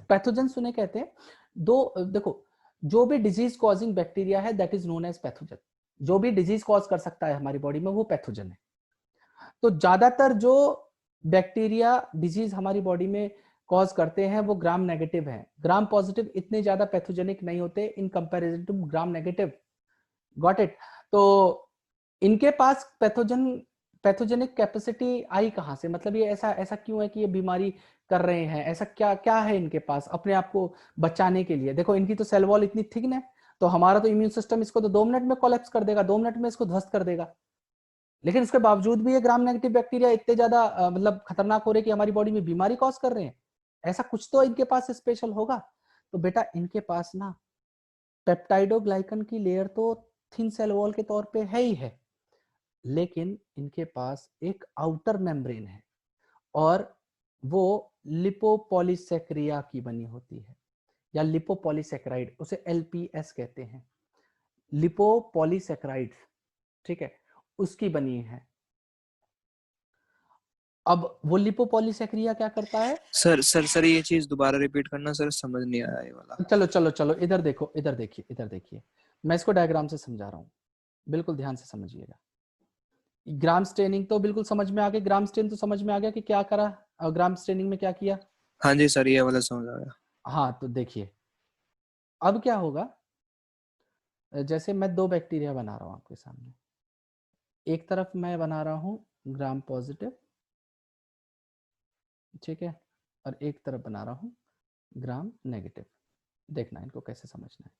पैथोजन सुने कहते हैं दो, देखो जो भी डिजीज कॉजिंग बैक्टीरिया है that is known as pathogen. जो भी डिजीज कॉज कर सकता है हमारी बॉडी में वो पैथोजन है। तो ज्यादातर जो बैक्टीरिया डिजीज हमारी बॉडी में कॉज करते हैं वो ग्राम नेगेटिव है। ग्राम पॉजिटिव इतने ज्यादा पैथोजेनिक नहीं होते in comparison to gram negative. Got it. तो इनके पास पैथोजेनिक कैपेसिटी आई कहां से, मतलब ये ऐसा ऐसा क्यों है कि ये बीमारी कर रहे हैं, ऐसा क्या क्या है इनके पास अपने आप को बचाने के लिए। देखो इनकी तो सेल वॉल इतनी थिक है, तो हमारा तो इम्यून सिस्टम इसको तो 2 मिनट में कोलैप्स कर देगा, 2 मिनट में इसको ध्वस्त कर देगा। लेकिन इसके बावजूद भी ये ग्राम नेगेटिव बैक्टीरिया इतने ज्यादा मतलब खतरनाक हो रहे कि हमारी बॉडी में बीमारी कॉज कर रहे हैं। ऐसा कुछ तो इनके पास स्पेशल होगा। तो बेटा इनके पास ना पेप्टाइडोग्लाइकन की लेयर तो थिन सेल वॉल के तौर पे है ही है, लेकिन इनके पास एक आउटर मेम्ब्रेन है, और वो लिपोपॉलीसेक्रिया की बनी होती है, या लिपोपॉलीसेक्राइड, उसे एलपीएस कहते हैं, लिपोपॉलीसेक्राइड। ठीक है, उसकी बनी है। अब वो लिपोपॉलीसेक्रिया क्या करता है। सर ये चीज दोबारा रिपीट करना सर, समझ नहीं आया ये वाला। चलो चलो चलो, इधर देखो, इधर देखिए, इधर देखिए, मैं इसको डायग्राम से समझा रहा हूँ, बिल्कुल ध्यान से समझिएगा। ग्राम स्टेनिंग तो बिल्कुल समझ में आ गया, ग्राम स्टेन तो समझ में आ गया कि क्या करा, और ग्राम स्टेनिंग में क्या किया। हाँ जी सर, ये वाला समझ आ गया। हाँ तो देखिए अब क्या होगा, जैसे मैं 2 बैक्टीरिया बना रहा हूँ आपके सामने, एक तरफ मैं बना रहा हूँ ग्राम पॉजिटिव, ठीक है, और एक तरफ बना रहा हूँ ग्राम नेगेटिव। देखना इनको कैसे समझना है।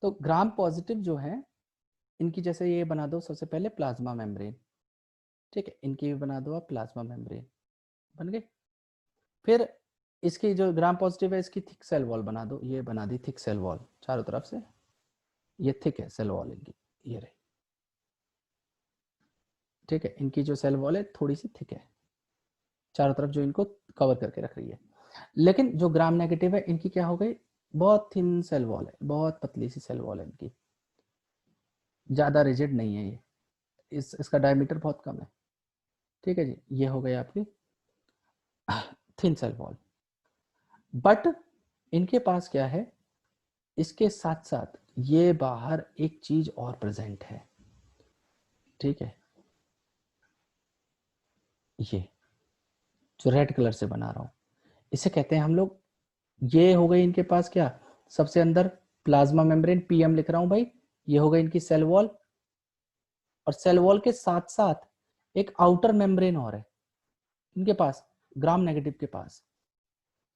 तो ग्राम पॉजिटिव जो है, इनकी जैसे ये बना दो सबसे पहले प्लाज्मा मेम्ब्रेन, ठीक है, इनकी भी बना दो आप प्लाज्मा मेम्ब्रेन, बन गई। फिर इसकी जो ग्राम पॉजिटिव है इसकी थिक सेल वॉल बना दो, ये बना दी थिक सेल वॉल चारों तरफ से, ये थिक है सेल वॉल इनकी, ये रही, ठीक है। इनकी जो सेल वॉल है थोड़ी सी थिक है चारों तरफ, जो इनको कवर करके रख रही है। लेकिन जो ग्राम नेगेटिव है इनकी क्या हो गई, बहुत थिन सेल वॉल है, बहुत पतली सी सेल वॉल है इनकी, ज्यादा रिजिड नहीं है ये, इसका डायमीटर बहुत कम है। ठीक है जी, ये हो गई आपकी थिन सेल वॉल। बट इनके पास क्या है, इसके साथ साथ ये बाहर एक चीज और प्रेजेंट है। ठीक है, ये जो रेड कलर से बना रहा हूं इसे कहते हैं हम लोग, ये हो गई इनके पास क्या, सबसे अंदर प्लाज्मा मेम्ब्रेन, पीएम लिख रहा हूं भाई, ये हो गई इनकी सेल वॉल, और सेल वॉल के साथ साथ एक आउटर मेम्ब्रेन और है इनके पास, ग्राम नेगेटिव के पास।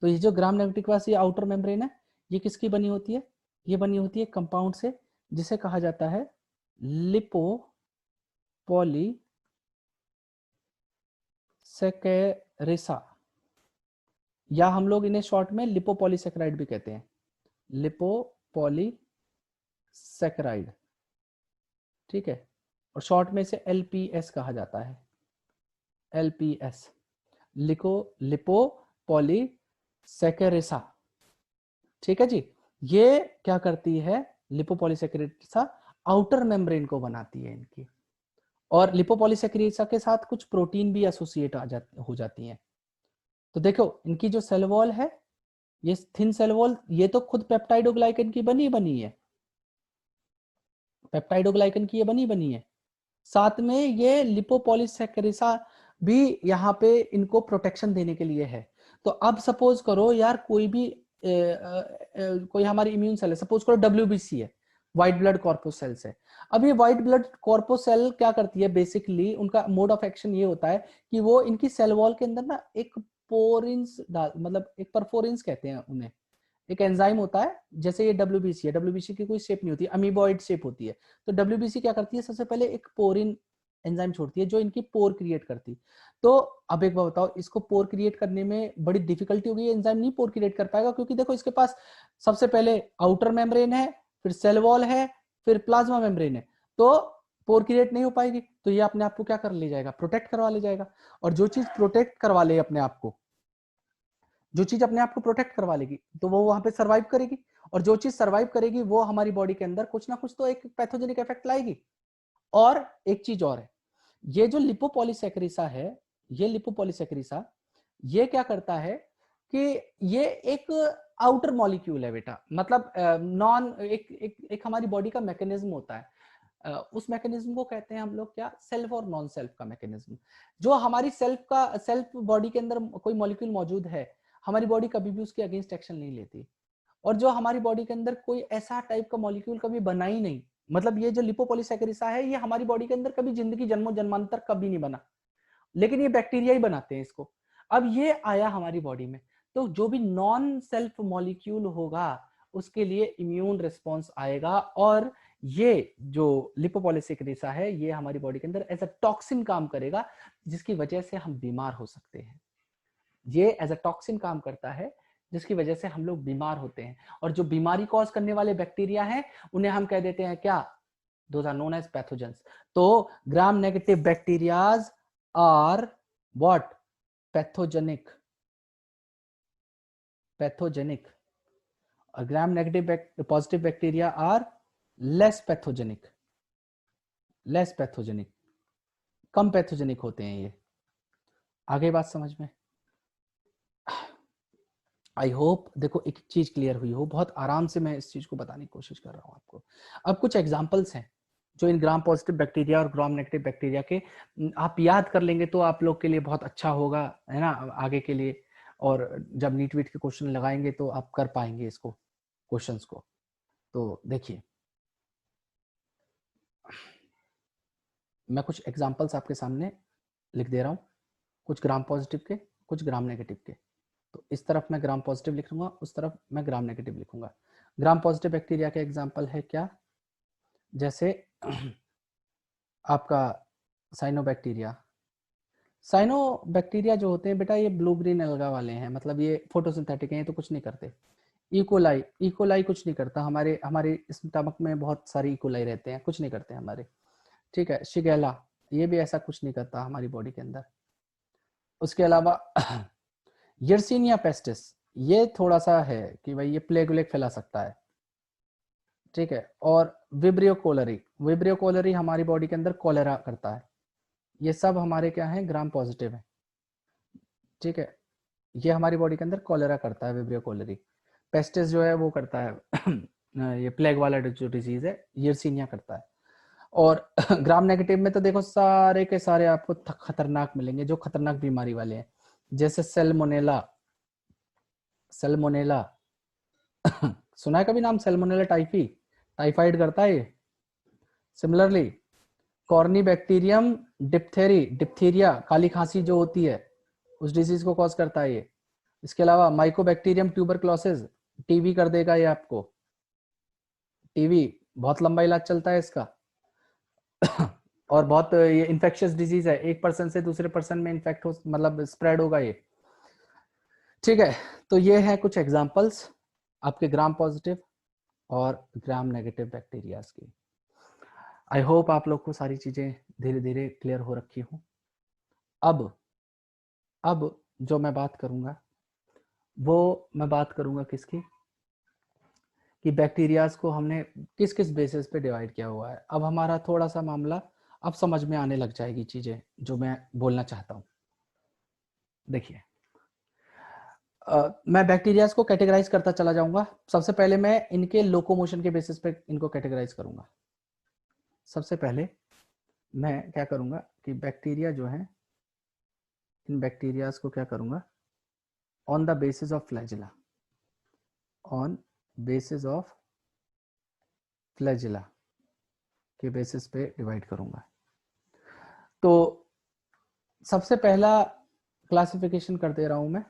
तो ये जो ग्राम नेगेटिव के पास ये आउटर मेम्ब्रेन है, ये किसकी बनी होती है, ये बनी होती है कंपाउंड से जिसे कहा जाता है लिपोपॉलीसेकेरेसा, या हम लोग इन्हें शॉर्ट में लिपोपॉलीसेकेराइड भी कहते हैं, लिपोपॉलीसेकेराइड। ठीक है, और शॉर्ट में इसे एलपीएस कहा जाता है, एलपीएस, लिपोपॉलीसेकेरेसा। ठीक है जी, ये क्या करती है, लिपोपॉलीसेकेरेसा आउटर मेम्ब्रेन को बनाती है इनकी, और लिपोपॉलीसेकेरेसा के साथ कुछ प्रोटीन भी एसोसिएट हो जाती हैं। तो देखो इनकी जो सेल वॉल है, ये थिन सेल वॉल, ये तो खुद पेप्टाइडोग्लाइकन की बनी है, पेप्टाइडोग्लाइकन की ये बनी है, साथ में ये लिपोपॉलीसेकेरेसा भी यहाँ पे इनको प्रोटेक्शन देने के लिए है। तो अब सपोज करो यार कोई भी कोई हमारी इम्यून सेल है, सपोज करो WBC है, व्हाइट ब्लड कॉर्पोसेल्स है। अब ये व्हाइट ब्लड कॉर्पोसेल क्या करती है, बेसिकली उनका मोड ऑफ एक्शन ये होता है कि वो इनकी सेल वॉल के अंदर ना एक पोरिंस मतलब एक परफोरेंस कहते हैं उन्हें, एक एंजाइम होता है, जैसे ये WBC है, WBC की कोई शेप नहीं होती, अमीबॉइड शेप होती है। तो WBC क्या करती है, सबसे पहले एक पोरिन एंजाइम छोड़ती है जो इनकी पोर क्रिएट करती। तो अब एक बात बताओ, इसको पोर क्रिएट करने में बड़ी डिफिकल्टी होगी, एंजाइम नहीं पोर क्रिएट कर पाएगा, क्योंकि देखो इसके पास सबसे पहले आउटर मेम्ब्रेन है, फिर सेल वॉल है, फिर प्लाज्मा मेम्ब्रेन है, तो पोर क्रिएट नहीं हो पाएगी। तो ये अपने आप को क्या कर ले जाएगा, प्रोटेक्ट करवा ले जाएगा। और जो चीज प्रोटेक्ट करवा ले अपने आप को, जो चीज अपने आप को प्रोटेक्ट करवा लेगी तो वो वहां पे सर्वाइव करेगी, और जो चीज सर्वाइव करेगी वो हमारी बॉडी के अंदर कुछ ना कुछ तो एक पैथोजेनिक इफेक्ट लाएगी। और एक चीज और है, ये जो लिपोपॉलीसेकेरेसा है, ये लिपोपॉलीसेकेरेसा ये क्या करता है कि ये एक आउटर मॉलिक्यूल है बेटा, मतलब नॉन एक हमारी बॉडी का मैकेनिज्म होता है, उस मैकेनिज्म को कहते हैं हम लोग क्या, सेल्फ और नॉन सेल्फ का मैकेनिज्म। जो हमारी सेल्फ बॉडी के अंदर कोई मॉलिक्यूल मौजूद है, हमारी बॉडी कभी भी उसके अगेंस्ट एक्शन नहीं लेती, और जो हमारी बॉडी के अंदर कोई ऐसा टाइप का मॉलिक्यूल कभी बना ही नहीं, मतलब ये जो लिपोपॉलीसेकेरेसा है ये हमारी बॉडी के अंदर कभी जिंदगी जन्मों जन्मांतर कभी नहीं बना, लेकिन ये बैक्टीरिया ही बनाते हैं इसको। अब ये आया हमारी बॉडी में, तो जो भी नॉन सेल्फ मॉलिक्यूल होगा उसके लिए इम्यून रिस्पॉन्स आएगा, और ये जो लिपोपॉलीसेकेरेसा है ये हमारी बॉडी के अंदर एज अ टॉक्सिन काम करेगा, जिसकी वजह से हम बीमार हो सकते हैं। ये एज अ टॉक्सिन काम करता है जिसकी वजह से हम लोग बीमार होते हैं, और जो बीमारी कॉज करने वाले बैक्टीरिया हैं उन्हें हम कह देते हैं क्या, those are known as pathogens. तो gram negative bacterias are what, pathogenic, pathogenic, और gram negative positive bacteria are less pathogenic, less pathogenic, कम पैथोजेनिक होते हैं ये। आगे बात समझ में, आई होप देखो एक चीज क्लियर हुई हो, बहुत आराम से मैं इस चीज को बताने की कोशिश कर रहा हूं आपको। अब कुछ एग्जांपल्स हैं जो इन ग्राम पॉजिटिव बैक्टीरिया और ग्राम नेगेटिव बैक्टीरिया के, आप याद कर लेंगे तो आप लोग के लिए बहुत अच्छा होगा, है ना, आगे के लिए। और जब नीट वीट के क्वेश्चन लगाएंगे तो आप कर पाएंगे इसको, क्वेश्चंस को। तो देखिए मैं कुछ एग्जांपल्स आपके सामने लिख दे रहा हूँ, कुछ ग्राम पॉजिटिव के, कुछ ग्राम नेगेटिव के। तो इस तरफ मैं ग्राम पॉजिटिव लिखूंगा, उस तरफ मैं ग्राम नेगेटिव लिखूंगा। ग्राम पॉजिटिव बैक्टीरिया का एग्जांपल है क्या, जैसे आपका साइनोबैक्टीरिया। साइनोबैक्टीरिया जो होते हैं बेटा ये ब्लू ग्रीन अलगा वाले हैं, मतलब ये फोटोसिंथेटिक हैं, ये तो कुछ नहीं करते। इकोलाई, इकोलाई कुछ नहीं करता, हमारे हमारे स्टमक में बहुत सारे इकोलाई रहते हैं, कुछ नहीं करते हमारे। ठीक है, शिगेला ये भी ऐसा कुछ नहीं करता हमारी बॉडी के अंदर। उसके अलावा यर्सीनिया पेस्टिस, ये थोड़ा सा है कि भाई ये प्लेग व्लेग फैला सकता है, ठीक है। और विब्रियो कोलरी, विब्रियो कोलरी हमारी बॉडी के अंदर कोलेरा करता है। ये सब हमारे क्या है, ग्राम पॉजिटिव है, ठीक है। ये हमारी बॉडी के अंदर कोलेरा करता है, विब्रियो कोलरी। पेस्टिस जो है वो करता है ये प्लेग वाला जो डिजीज है, यर्सीनिया करता है। और ग्राम नेगेटिव में तो देखो सारे के सारे आपको खतरनाक मिलेंगे, जो खतरनाक बीमारी वाले हैं, जैसे सेल्मोनेला, सेल्मोनेला सुना है कभी नाम, सेल्मोनेला टाइफी, टाइफाइड करता है ये। Similarly corynebacterium diphtheriae, diphtheria काली खांसी जो होती है, उस डिजीज को कॉज करता है ये। इसके अलावा माइकोबैक्टीरियम ट्यूबरक्लोसिस, टीबी कर देगा ये आपको, टीबी बहुत लंबा इलाज चलता है इसका और बहुत ये इन्फेक्शियस डिजीज है, एक पर्सन से दूसरे पर्सन में इन्फेक्ट हो, मतलब स्प्रेड होगा ये, ठीक है। तो ये है कुछ एग्जांपल्स आपके ग्राम पॉजिटिव और ग्राम नेगेटिव बैक्टीरियाज की। आई होप आप लोग को सारी चीजें धीरे धीरे क्लियर हो रखी हो। अब जो मैं बात करूंगा वो मैं बात करूंगा किसकी, कि बैक्टीरियाज को हमने किस किस बेसिस पे डिवाइड किया हुआ है। अब हमारा थोड़ा सा मामला अब समझ में आने लग जाएगी चीजें जो मैं बोलना चाहता हूं। देखिए मैं बैक्टीरियाज को कैटेगराइज करता चला जाऊंगा। सबसे पहले मैं इनके लोकोमोशन के बेसिस पे इनको कैटेगराइज करूंगा। सबसे पहले मैं क्या करूंगा कि बैक्टीरिया जो है, इन बैक्टीरियाज को क्या करूंगा, on the basis of flagella, on basis of flagella के बेसिस पे डिवाइड करूंगा। तो सबसे पहला क्लासिफिकेशन कर दे रहा हूं मैं,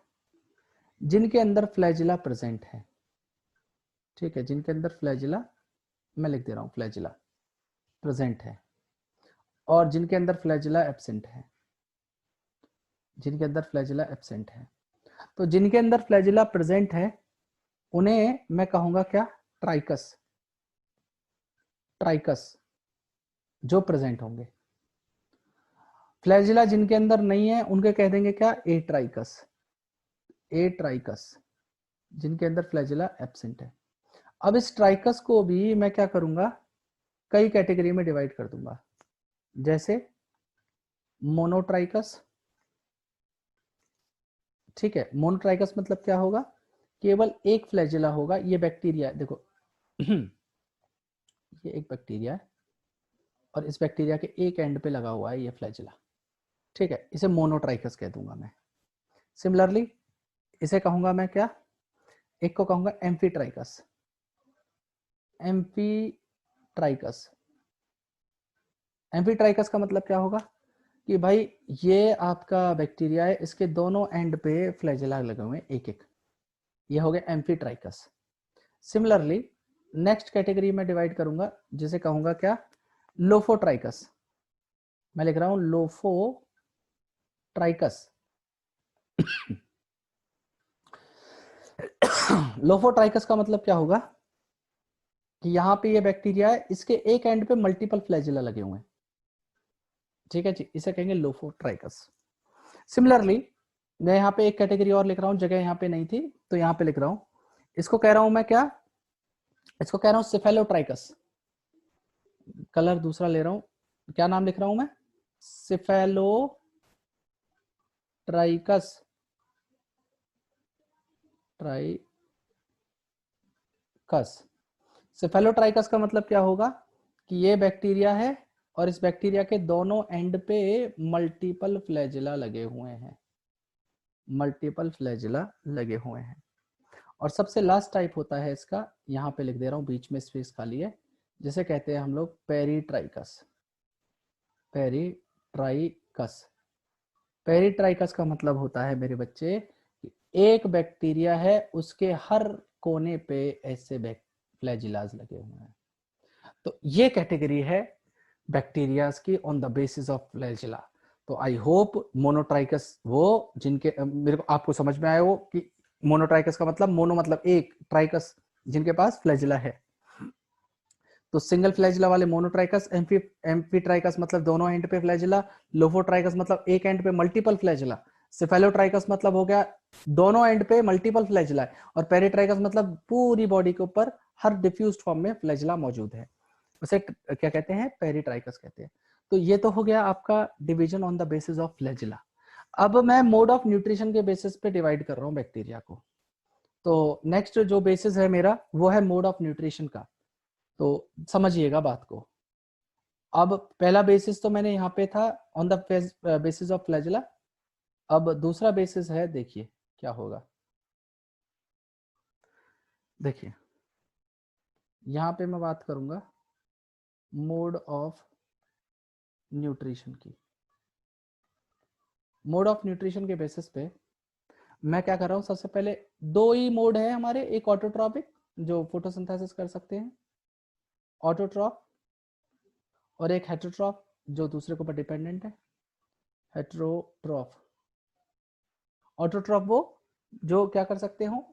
जिनके अंदर फ्लैजिला प्रेजेंट है, ठीक है, जिनके अंदर फ्लैजिला, मैं लिख दे रहा हूं फ्लैजिला प्रेजेंट है, और जिनके अंदर फ्लैजिला एब्सेंट है, जिनके अंदर फ्लैजिला एब्सेंट है। तो जिनके अंदर फ्लैजिला प्रेजेंट है उन्हें मैं कहूंगा क्या, ट्राइकस, ट्राइकस जो प्रेजेंट होंगे। फ्लैजिला जिनके अंदर नहीं है उनके कह देंगे क्या, ए ट्राइकस, ए ट्राइकस जिनके अंदर फ्लैजिला एब्सेंट है। अब इस ट्राइकस को भी मैं क्या करूंगा, कई कैटेगरी में डिवाइड कर दूंगा, जैसे मोनोट्राइकस, ठीक है। मोनोट्राइकस मतलब क्या होगा, केवल एक फ्लैजिला होगा। ये बैक्टीरिया देखो ये एक बैक्टीरिया है और इस बैक्टीरिया के एक एंड पे लगा हुआ है ये फ्लैजिला, ठीक है, इसे मोनोट्राइकस कह दूंगा मैं। सिमिलरली इसे कहूंगा मैं क्या, एक को कहूंगा एम्फीट्राइकस, एम्फीट्राइकस। एम्फीट्राइकस का मतलब क्या होगा कि भाई ये आपका बैक्टीरिया है, इसके दोनों एंड पे फ्लैजिला लगे हुए हैं एक एक, ये हो गया एम्फीट्राइकस। सिमिलरली नेक्स्ट कैटेगरी में डिवाइड करूंगा जिसे कहूंगा क्या, लोफोट्राइकस। मैं लिख रहा हूं लोफोट्राइकस लोफोट्राइकस का मतलब क्या होगा कि यहाँ पे ये बैक्टीरिया है, इसके एक एंड पे मल्टीपल फ्लैजिला लगे हुए हैं, ठीक है जी, इसे कहेंगे लोफोट्राइकस। सिमिलरली मैं यहाँ पे एक कैटेगरी और लिख रहा हूँ, जगह यहाँ पे नहीं थी तो यहाँ पे लिख रहा हूँ, इसको कह रहा हूं मैं क्या, इसको कह रहा हूं सिफेलोट्राइकस। कलर दूसरा ले रहा हूं, क्या नाम लिख रहा हूं मैं, सिफेलोट्राइकस, ट्राइकस। सिफेलोट्राइकस का मतलब क्या होगा कि ये बैक्टीरिया है और इस बैक्टीरिया के दोनों एंड पे मल्टीपल फ्लैजिला लगे हुए हैं, मल्टीपल फ्लैजिला लगे हुए हैं। और सबसे लास्ट टाइप होता है इसका, यहाँ पे लिख दे रहा हूँ, बीच में स्पेस खाली है, जिसे कहते हैं हम लोग पेरीट्राइकस, पेरीट्राइकस। पेरीट्राइकस का मतलब होता है मेरे बच्चे, एक बैक्टीरिया है उसके हर कोने पे ऐसे फ्लैजिलाज लगे हुए हैं। तो ये कैटेगरी है बैक्टीरियाज की on the basis of flagella. तो आई होप मोनोट्राइकस वो जिनके मेरे को आपको समझ में आया हो कि मोनोट्राइकस का मतलब, मोनो मतलब एक, ट्राइकस जिनके पास फ्लैजिला है। तो सिंगल फ्लैजिला वाले मोनोट्राइकस, एम्फीट्राइकस मतलब दोनों एंड पे फ्लैजिला, लोफोट्राइकस मतलब एक एंड पे मल्टीपल फ्लैजिला। सेफेलोट्राइकस मतलब हो गया दोनों एंड पे मल्टीपल फ्लैजिला है, और पेरिट्राइकस मतलब पूरी बॉडी के ऊपर हर डिफ्यूज्ड फॉर्म में फ्लैजिला मौजूद है, उसे क्या कहते हैं, पेरिट्राइकस कहते हैं। तो ये तो हो गया आपका division on the basis of flagella. अब मैं मोड ऑफ न्यूट्रिशन के बेसिस पे डिवाइड कर रहा हूँ बैक्टीरिया को। तो नेक्स्ट जो बेसिस है मेरा वो है मोड ऑफ न्यूट्रिशन का, तो समझिएगा बात को। अब पहला बेसिस तो मैंने यहाँ पे था on the basis of flagella. अब दूसरा बेसिस है, देखिए क्या होगा। देखिए यहाँ पे मैं बात करूंगा मोड ऑफ न्यूट्रिशन की। मोड ऑफ न्यूट्रिशन के बेसिस पे मैं क्या कर रहा हूँ, सबसे पहले दो ही मोड है हमारे, एक ऑटोट्रॉपिक जो फोटोसिंथेसिस कर सकते हैं, ऑटोट्रॉप, और एक हेटेरोट्रॉप जो दूसरे के ऊपर डिपेंडेंट है, हेटेरोट्रॉप। ऑटोट्रॉप वो जो क्या कर सकते हो,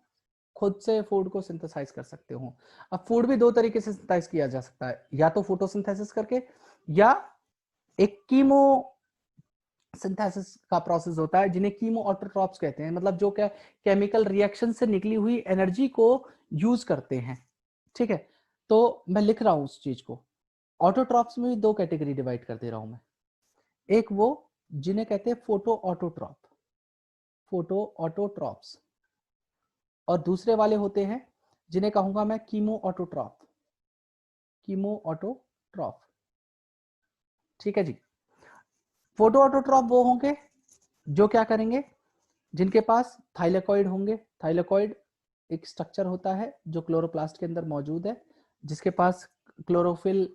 खुद से फूड को सिंथेसाइज कर सकते हो। अब फूड भी दो तरीके से सिंथेसाइज किया जा सकता है, या तो फोटोसिंथेसिस करके, या एक कीमो सिंथेसिस का प्रोसेस होता है जिन्हें कीमो ऑटोट्रॉप्स कहते हैं, मतलब जो क्या केमिकल रिएक्शन से निकली हुई एनर्जी को यूज करते हैं। ठीक है, तो मैं लिख रहा हूं उस चीज को। ऑटोट्रॉप्स में भी दो कैटेगरी डिवाइड कर दे रहा हूं मैं, एक वो जिन्हें कहते हैं फोटो ऑटोट्रॉप, फोटो ऑटोट्रॉप्स, और दूसरे वाले होते हैं जिन्हें कहूंगा मैं कीमो ऑटोट्रॉप, कीमो ऑटोट्रॉप। ठीक है जी। फोटो ऑटोट्रॉप वो होंगे जो क्या करेंगे, जिनके पास थाइलेकॉइड होंगे। थाइलेकॉइड एक स्ट्रक्चर होता है जो क्लोरोप्लास्ट के अंदर मौजूद है, जिसके पास क्लोरोफिल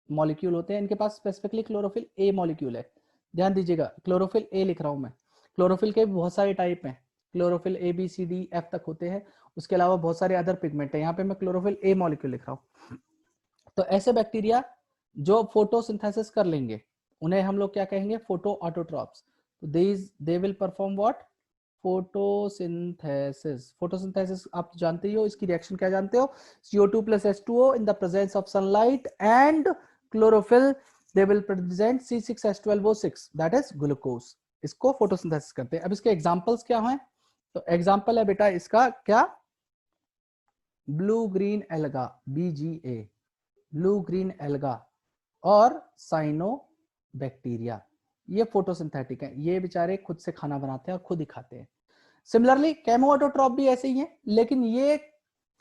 मॉलिक्यूल होते हैं। इनके पास स्पेसिफिकली क्लोरोफिल ए मॉलिक्यूल है, ध्यान दीजिएगा, क्लोरोफिल ए लिख रहा हूं मैं। क्लोरोफिल के बहुत सारे टाइप हैं, chlorophyll a b c d f तक होते हैं, उसके अलावा बहुत सारे अदर पिगमेंट है। यहाँ पे मैं क्लोरोफिल ए मॉलिक्यूल लिख रहा हूँ। तो ऐसे बैक्टीरिया जो फोटोसिंथेसिस कर लेंगे उन्हें हम लोग क्या कहेंगे, फोटो ऑटोट्रॉप्स। तो they will perform what, photosynthesis. Photosynthesis आप जानते ही हो, इसकी रिएक्शन क्या जानते हो, CO2 plus H2O in the presence of sunlight and chlorophyll, they will present C6H12O6 that is glucose। इसको फोटोसिंथेसिस करते हैं। अब इसके एग्जांपल्स क्या हैं, तो एग्जांपल है बेटा इसका क्या, blue green alga BGA, blue green alga, और साइनो बैक्टीरिया। ये फोटोसिंथेटिक है, ये बेचारे खुद से खाना बनाते हैं और खुद ही खाते हैं। सिमिलरली केमोऑटोट्रॉप भी ऐसे ही है, लेकिन ये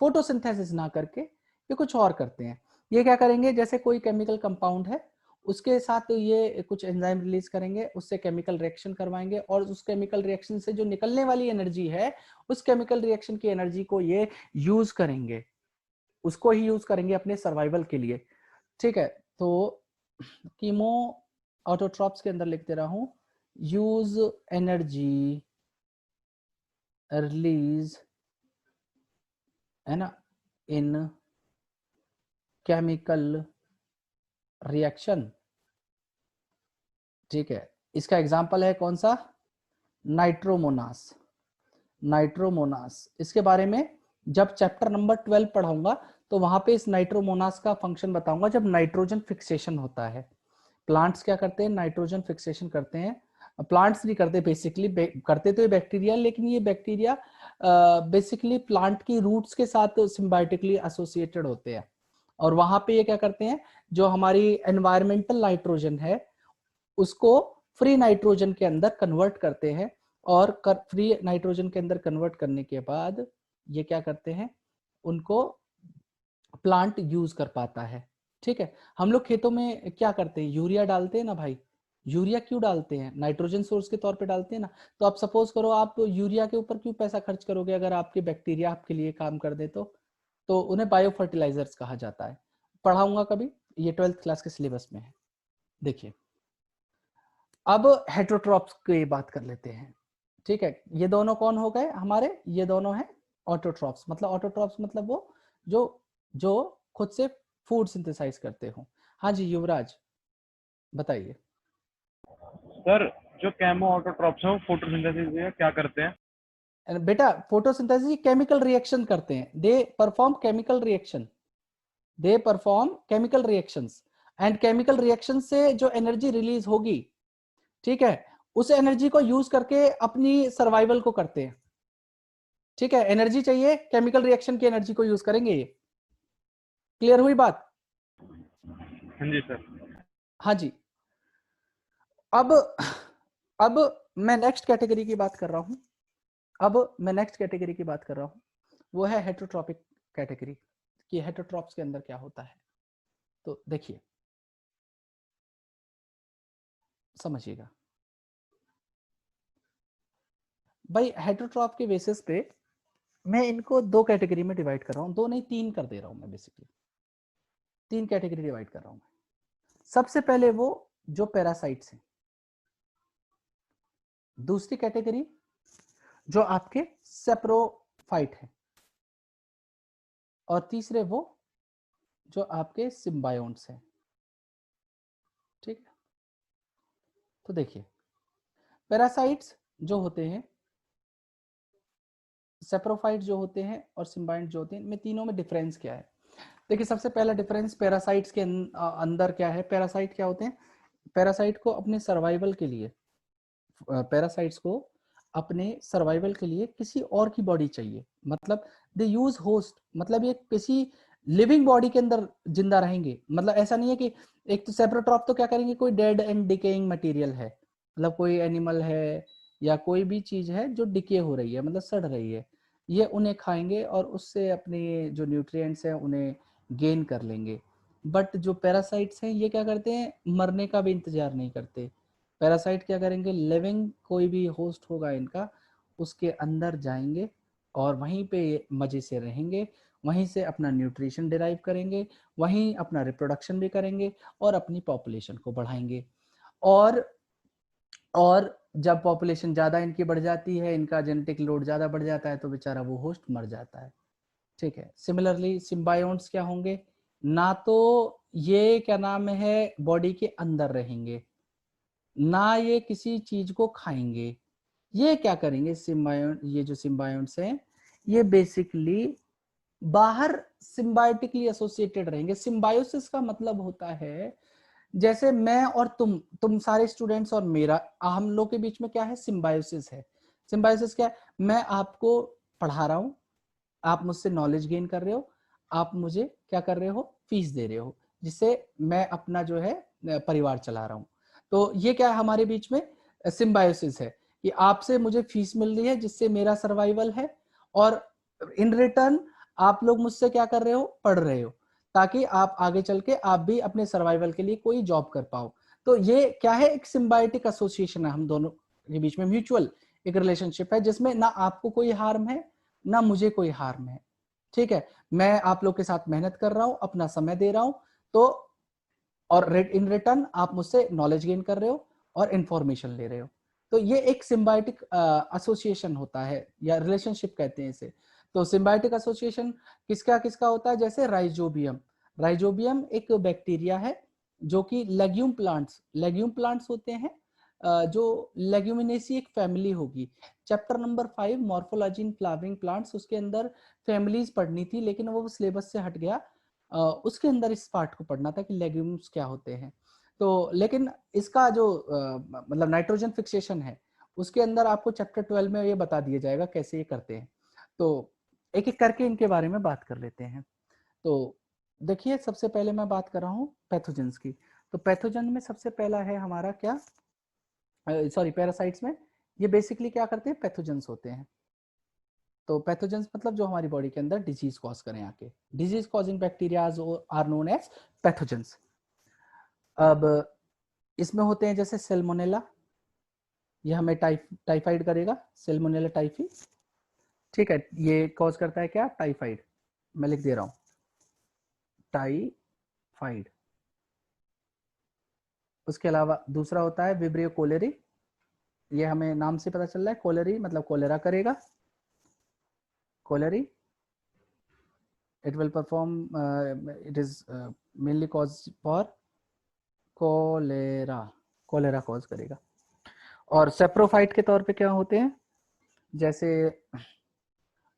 फोटोसिंथेसिस ना करके ये कुछ और करते हैं। ये क्या करेंगे, जैसे कोई केमिकल कंपाउंड है उसके साथ ये कुछ एंजाइम रिलीज करेंगे, उससे केमिकल रिएक्शन करवाएंगे, और उस केमिकल रिएक्शन से जो निकलने वाली एनर्जी है उस केमिकल रिएक्शन की एनर्जी को ये यूज करेंगे, उसको ही यूज करेंगे अपने सर्वाइवल के लिए। ठीक है, तो कीमो ऑटोट्रॉप्स के अंदर लिख दे रहा हूं, यूज एनर्जी रिलीज है ना इन केमिकल रिएक्शन। ठीक है, इसका एग्जांपल है कौन सा, नाइट्रोमोनास। नाइट्रोमोनास इसके बारे में जब चैप्टर नंबर 12 पढ़ाऊंगा तो वहां पे इस नाइट्रोमोनास का फंक्शन बताऊंगा, जब नाइट्रोजन फिक्सेशन होता है। प्लांट्स क्या करते हैं, नाइट्रोजन फिक्सेशन करते हैं। प्लांट्स नहीं करते, बेसिकली करते तो ये बैक्टीरिया, लेकिन ये बैक्टीरिया बेसिकली प्लांट की रूट्स के साथ सिम्बायोटिकली एसोसिएटेड होते हैं, और वहां पे ये क्या करते हैं, जो हमारी एनवायरमेंटल नाइट्रोजन है उसको फ्री नाइट्रोजन के अंदर कन्वर्ट करते हैं, और फ्री नाइट्रोजन के अंदर कन्वर्ट करने के बाद ये क्या करते हैं, उनको प्लांट यूज कर पाता है। ठीक है, हम लोग खेतों में क्या करते हैं, यूरिया डालते हैं ना भाई। यूरिया क्यों डालते हैं, नाइट्रोजन सोर्स के तौर पे डालते हैं ना। तो आप सपोज करो आप यूरिया के ऊपर क्यों पैसा खर्च करोगे, अगर आपके बैक्टीरिया आपके लिए काम कर दे तो उन्हें बायो फर्टिलाइजर्स कहा जाता है। पढ़ाऊंगा कभी, ये 12th क्लास के सिलेबस में है। देखिए अब हेटेरोट्रॉप्स की बात कर लेते हैं। ठीक है, ये दोनों कौन हो गए हमारे, ये दोनों हैं ऑटोट्रॉप्स। मतलब ऑटोट्रॉप्स मतलब वो जो जो खुद से फूड सिंथेसाइज करते हो। हाँ जी युवराज बताइए। सर जो केमो ऑटोट्रॉप्स हैं वो फोटोसिंथेसिस में क्या करते हैं? बेटा फोटोसिंथेसिस केमिकल रिएक्शन करते हैं, they perform chemical reaction, they perform chemical reactions, and chemical reaction से जो एनर्जी रिलीज होगी, ठीक है, उस एनर्जी को यूज करके अपनी सर्वाइवल को करते हैं। ठीक है, एनर्जी चाहिए, केमिकल रिएक्शन की एनर्जी को यूज करेंगे। ये क्लियर हुई बात? हाँ जी सर। हाँ जी। अब मैं नेक्स्ट कैटेगरी की बात कर रहा हूं। वो है हेटरोट्रॉपिक कैटेगरी कि हेटरोट्रॉप्स के अंदर क्या होता है। तो देखिए, समझिएगा भाई, हेटरोट्रॉप के बेसिस पे मैं इनको दो कैटेगरी में डिवाइड कर रहा हूं, दो नहीं तीन कर दे रहा हूं मैं, बेसिकली 3 कैटेगरी डिवाइड कर रहा हूं मैं। सबसे पहले वो जो पैरासाइट्स हैं, दूसरी कैटेगरी जो आपके सेप्रोफाइट है, और तीसरे वो जो आपके सिम्बायोन्ट्स हैं। ठीक है, तो देखिए, पैरासाइट्स जो होते हैं, सेप्रोफाइट जो होते हैं और सिम्बायोन्ट जो होते हैं, इनमें तीनों में डिफरेंस क्या है? देखिए, सबसे पहला डिफरेंस पैरासाइट्स के अंदर क्या है। पैरासाइट क्या होते हैं? पैरासाइट को अपने सर्वाइवल के लिए, पैरासाइट्स को अपने सर्वाइवल के लिए किसी और की बॉडी चाहिए। मतलब दे यूज होस्ट, मतलब ये किसी लिविंग बॉडी के अंदर जिंदा रहेंगे। मतलब ऐसा नहीं है कि एक तो सेप्रोट्रॉप तो क्या करेंगे, कोई डेड एंड डिकेइंग मटेरियल है, मतलब कोई एनिमल है या कोई भी चीज है जो डिके हो रही है, मतलब सड़ रही है, ये उन्हें खाएंगे और उससे अपने जो न्यूट्रिएंट्स हैं उन्हें गेन कर लेंगे। बट जो पैरासाइट्स हैं ये क्या करते हैं, मरने का भी इंतजार नहीं करते। पैरासाइट क्या करेंगे, लिविंग कोई भी होस्ट होगा इनका, उसके अंदर जाएंगे और वहीं पे मजे से रहेंगे, वहीं से अपना न्यूट्रिशन डिराइव करेंगे, वहीं अपना रिप्रोडक्शन भी करेंगे और अपनी पॉपुलेशन को बढ़ाएंगे। और जब पॉपुलेशन ज़्यादा इनकी बढ़ जाती है, इनका जेनेटिक लोड ज़्यादा बढ़ जाता है, तो बेचारा वो होस्ट मर जाता है। ठीक है, सिमिलरली सिम्बायोन्ट्स क्या होंगे, ना तो ये क्या नाम है बॉडी के अंदर रहेंगे, ना ये किसी चीज को खाएंगे। ये क्या करेंगे, सिम्बायोन, ये जो सिम्बायोन्ट्स हैं ये बेसिकली बाहर सिम्बायोटिकली एसोसिएटेड रहेंगे। सिम्बायोसिस का मतलब होता है जैसे मैं और तुम सारे स्टूडेंट्स और मेरा, हम लोग के बीच में क्या है, सिम्बायोसिस है। सिम्बायोसिस क्या है, मैं आपको पढ़ा रहा हूँ, आप मुझसे नॉलेज गेन कर रहे हो, आप मुझे क्या कर रहे हो, फीस दे रहे हो, जिससे मैं अपना जो है परिवार चला रहा हूँ। तो ये क्या है, हमारे बीच में सिम्बायोसिस है कि आपसे मुझे फीस मिल रही है जिससे मेरा सर्वाइवल है, और इन रिटर्न आप लोग मुझसे क्या कर रहे हो, पढ़ रहे हो, ताकि आप आगे चल के आप भी अपने सर्वाइवल के लिए कोई जॉब कर पाओ। तो ये क्या है, एक सिम्बायोटिक एसोसिएशन है हम दोनों के बीच में, म्यूचुअल एक रिलेशनशिप है जिसमें ना आपको कोई हार्म है ना मुझे कोई हार्म है। ठीक है, मैं आप लोग के साथ मेहनत कर रहा हूं, अपना समय दे रहा हूं, तो और इन रिटर्न आप मुझसे नॉलेज गेन कर रहे हो और इंफॉर्मेशन ले रहे हो। तो ये एक सिम्बायोटिक एसोसिएशन होता है या रिलेशनशिप कहते हैं इसे। तो सिम्बायोटिक एसोसिएशन किसका किसका होता है, जैसे राइजोबियम। राइजोबियम एक बैक्टीरिया है जो कि लेग्यूम प्लांट्स होते हैं, जो लेग्यूमिनेसी एक फैमिली होगी। Chapter number 5 morphology in flowering plants, उसके अंदर फैमिलीज पढ़नी थी लेकिन वो सिलेबस से हट गया। उसके अंदर इस पार्ट को पढ़ना था कि लेग्यूम्स क्या होते हैं। तो लेकिन इसका जो मतलब नाइट्रोजन फिक्सेशन है, उसके अंदर आपको चैप्टर 12 में ये बता दिया जाएगा कैसे ये करते हैं। तो एक एक करके इनके बारे में बात कर लेते हैं। तो देखिए, सबसे पहले मैं बात कर रहा हूँ पैथोजेंस की। तो पैथोजन में सबसे पहला है हमारा क्या, सॉरी पैरासाइट्स में ये बेसिकली क्या करते हैं, पैथोजेंस होते हैं। तो पैथोजेंस मतलब जो हमारी बॉडी के अंदर डिजीज कॉज करें आके, disease causing bacteria are known as pathogens. अब इसमें होते हैं जैसे सेल्मोनेला, ये हमें टाइफाइड करेगा, सेल्मोनेला टाइफी। ठीक है, ये कॉज करता है क्या, टाइफाइड। मैं लिख दे रहा हूं, टाइफाइड। उसके अलावा दूसरा होता है विब्रियो कोलेरी, ये हमें नाम से पता चल रहा है, कोलेरी मतलब कोलेरा करेगा, कोलेरी। it will perform it is mainly cause for cholera cause करेगा। और सेप्रोफाइट के तौर पे क्या होते हैं, जैसे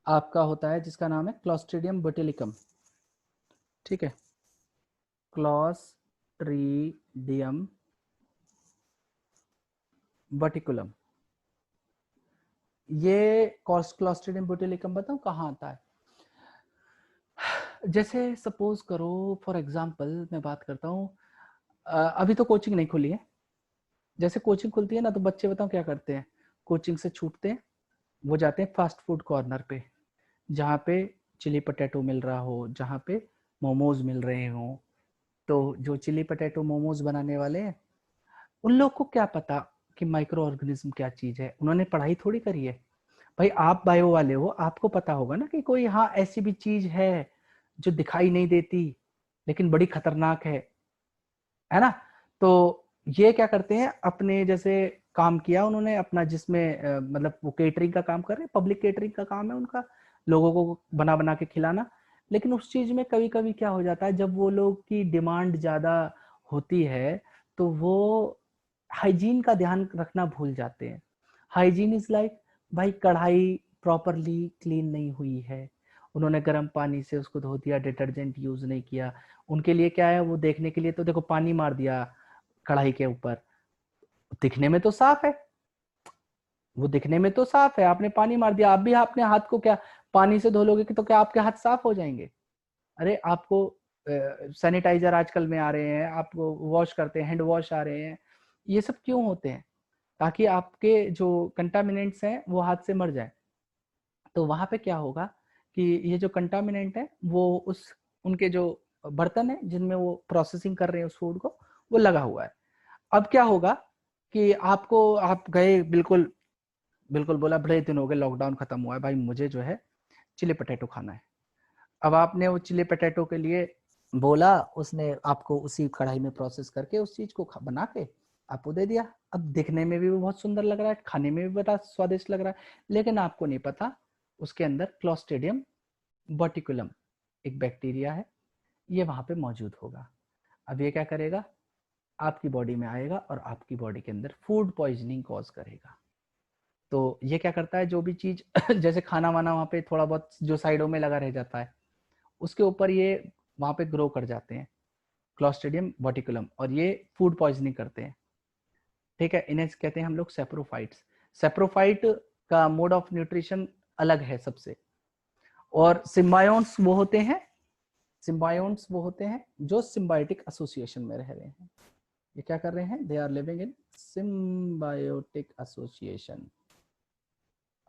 आपका होता है जिसका नाम है क्लॉस्ट्रिडियम बोटेलिकम। ठीक है, क्लॉस्ट्रिडियम वर्टिकुलम। ये क्लॉस्ट्रिडियम बोtulicum बताऊं कहाँ आता है? जैसे सपोज करो फॉर एग्जांपल मैं बात करता हूँ, अभी तो कोचिंग नहीं खुली है, जैसे कोचिंग खुलती है ना तो बच्चे बताओ क्या करते हैं, कोचिंग से छूटते हैं, वो जाते हैं फास्ट फूड कॉर्नर पे, जहाँ पे चिली पटेटो मिल रहा हो, जहाँ पे मोमोज मिल रहे हो। तो जो चिली पटेटो मोमोज बनाने वाले हैं उन लोग को क्या पता कि माइक्रो ऑर्गेनिज्म क्या चीज है, उन्होंने पढ़ाई थोड़ी करी है। भाई आप बायो वाले हो, आपको पता होगा ना कि कोई हाँ ऐसी भी चीज है जो दिखाई नहीं देती लेकिन बड़ी खतरनाक है ना। तो ये क्या करते हैं, अपने जैसे काम किया उन्होंने अपना, जिसमें मतलब वो केटरिंग का काम कर रहे हैं, पब्लिक केटरिंग का काम है उनका, लोगों को बना बना के खिलाना। लेकिन उस चीज में कभी कभी क्या हो जाता है, जब वो लोग की डिमांड ज्यादा होती है तो वो हाइजीन का ध्यान रखना भूल जाते हैं। हाइजीन इज लाइक, भाई कढ़ाई प्रॉपरली क्लीन नहीं हुई है, उन्होंने गर्म पानी से उसको धो दिया, डिटर्जेंट यूज नहीं किया। उनके लिए क्या है, वो देखने के लिए तो देखो पानी मार दिया कढ़ाई के ऊपर, दिखने में तो साफ है, वो दिखने में तो साफ है, आपने पानी मार दिया। आप भी अपने हाथ को क्या पानी से धो लोगे कि तो क्या आपके हाथ साफ हो जाएंगे? अरे आपको सैनिटाइजर आजकल में आ रहे हैं, आपको वॉश करते हैं, हैंड वॉश आ रहे हैं। ये सब क्यों होते हैं? ताकि आपके जो कंटामिनेंट्स हैं वो हाथ से मर जाए। तो वहां पे क्या होगा कि ये जो कंटामिनेंट है वो उस उनके जो बर्तन है जिनमें वो प्रोसेसिंग कर रहे हैं उस फूड को, वो लगा हुआ है। अब क्या होगा कि आपको, आप गए बिल्कुल बिल्कुल बोला बड़े दिन हो गए लॉकडाउन खत्म हुआ है, भाई मुझे जो है चिली पटेटो खाना है। अब आपने वो चिली पटेटो के लिए बोला, उसने आपको उसी कढ़ाई में प्रोसेस करके उस चीज को बना के आपको दे दिया। अब दिखने में भी वो बहुत सुंदर लग रहा है, खाने में भी बड़ा स्वादिष्ट लग रहा है, लेकिन आपको नहीं पता उसके अंदर क्लॉस्ट्रिडियम बोटिकुलम एक बैक्टीरिया है, ये वहां पे मौजूद होगा। अब ये क्या करेगा, आपकी बॉडी में आएगा और आपकी बॉडी के अंदर फूड पॉइजनिंग कॉज करेगा। तो ये क्या करता है, जो भी चीज जैसे खाना वाना वहाँ पे थोड़ा बहुत जो साइडों में लगा रह जाता है, उसके ऊपर ये वहाँ पे ग्रो कर जाते हैं क्लॉस्ट्रिडियम बोटिकुलम, और ये फूड पॉइजनिंग करते हैं। ठीक है, इन्हें कहते हैं हम लोग सेप्रोफाइट्स। सेप्रोफाइट का मोड ऑफ न्यूट्रिशन अलग है सबसे। और सिम्बायोन्ट्स वो होते हैं, सिम्बायोन्ट्स वो होते हैं जो सिम्बायोटिक एसोसिएशन में रह रहे हैं। ये क्या कर रहे हैं, they are living in symbiotic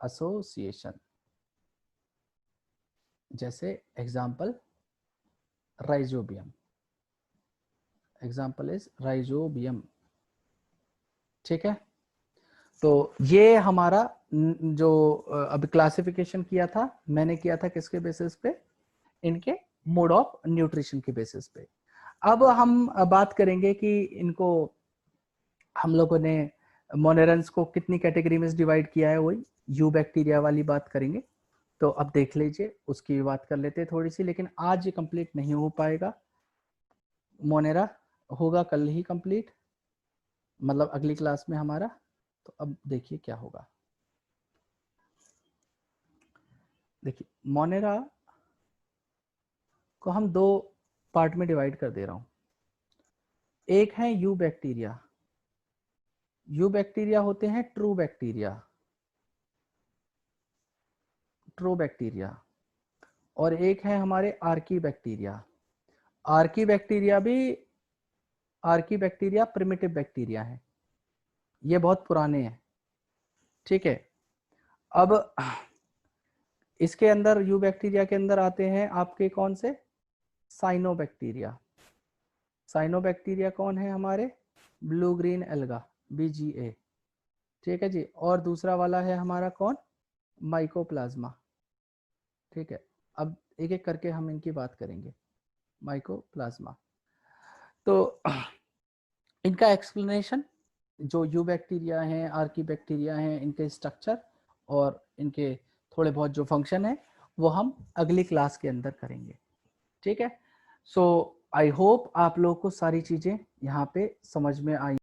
association. जैसे example rhizobium, example is rhizobium. ठीक है, तो ये हमारा जो अभी क्लासिफिकेशन किया था, मैंने किया था किसके बेसिस पे, इनके मोड ऑफ न्यूट्रिशन के बेसिस पे। अब हम बात करेंगे कि इनको हम लोगों ने मोनेरन्स को कितनी कैटेगरी में डिवाइड किया है, वही यू बैक्टीरिया वाली बात करेंगे। तो अब देख लीजिए, उसकी बात कर लेते हैं थोड़ी सी, लेकिन आज ये कंप्लीट नहीं हो पाएगा। मोनेरा होगा कल ही कंप्लीट, मतलब अगली क्लास में हमारा। तो अब देखिए क्या होगा। देखिए मोनेरा को हम दो पार्ट में डिवाइड कर दे रहा हूं। एक है यू बैक्टीरिया, यू बैक्टीरिया होते हैं ट्रू बैक्टीरिया, ट्रू बैक्टीरिया। और एक है हमारे आर्की बैक्टीरिया। आर्की बैक्टीरिया भी, आर्की बैक्टीरिया प्रिमिटिव बैक्टीरिया है, ये बहुत पुराने हैं। ठीक है, अब इसके अंदर यू बैक्टीरिया के अंदर आते हैं आपके कौन से, साइनोबैक्टीरिया। साइनोबैक्टीरिया कौन है हमारे, ब्लू ग्रीन एल्गा, BGA। ठीक है जी, और दूसरा वाला है हमारा कौन, माइकोप्लाज्मा। ठीक है, अब एक एक करके हम इनकी बात करेंगे। माइकोप्लाज्मा, तो इनका एक्सप्लेनेशन, जो यू बैक्टीरिया हैं, आर्की बैक्टीरिया हैं, इनके स्ट्रक्चर और इनके थोड़े बहुत जो फंक्शन है वो हम अगली क्लास के अंदर करेंगे। ठीक है, सो आई होप आप लोगों को सारी चीजें यहाँ पे समझ में आई।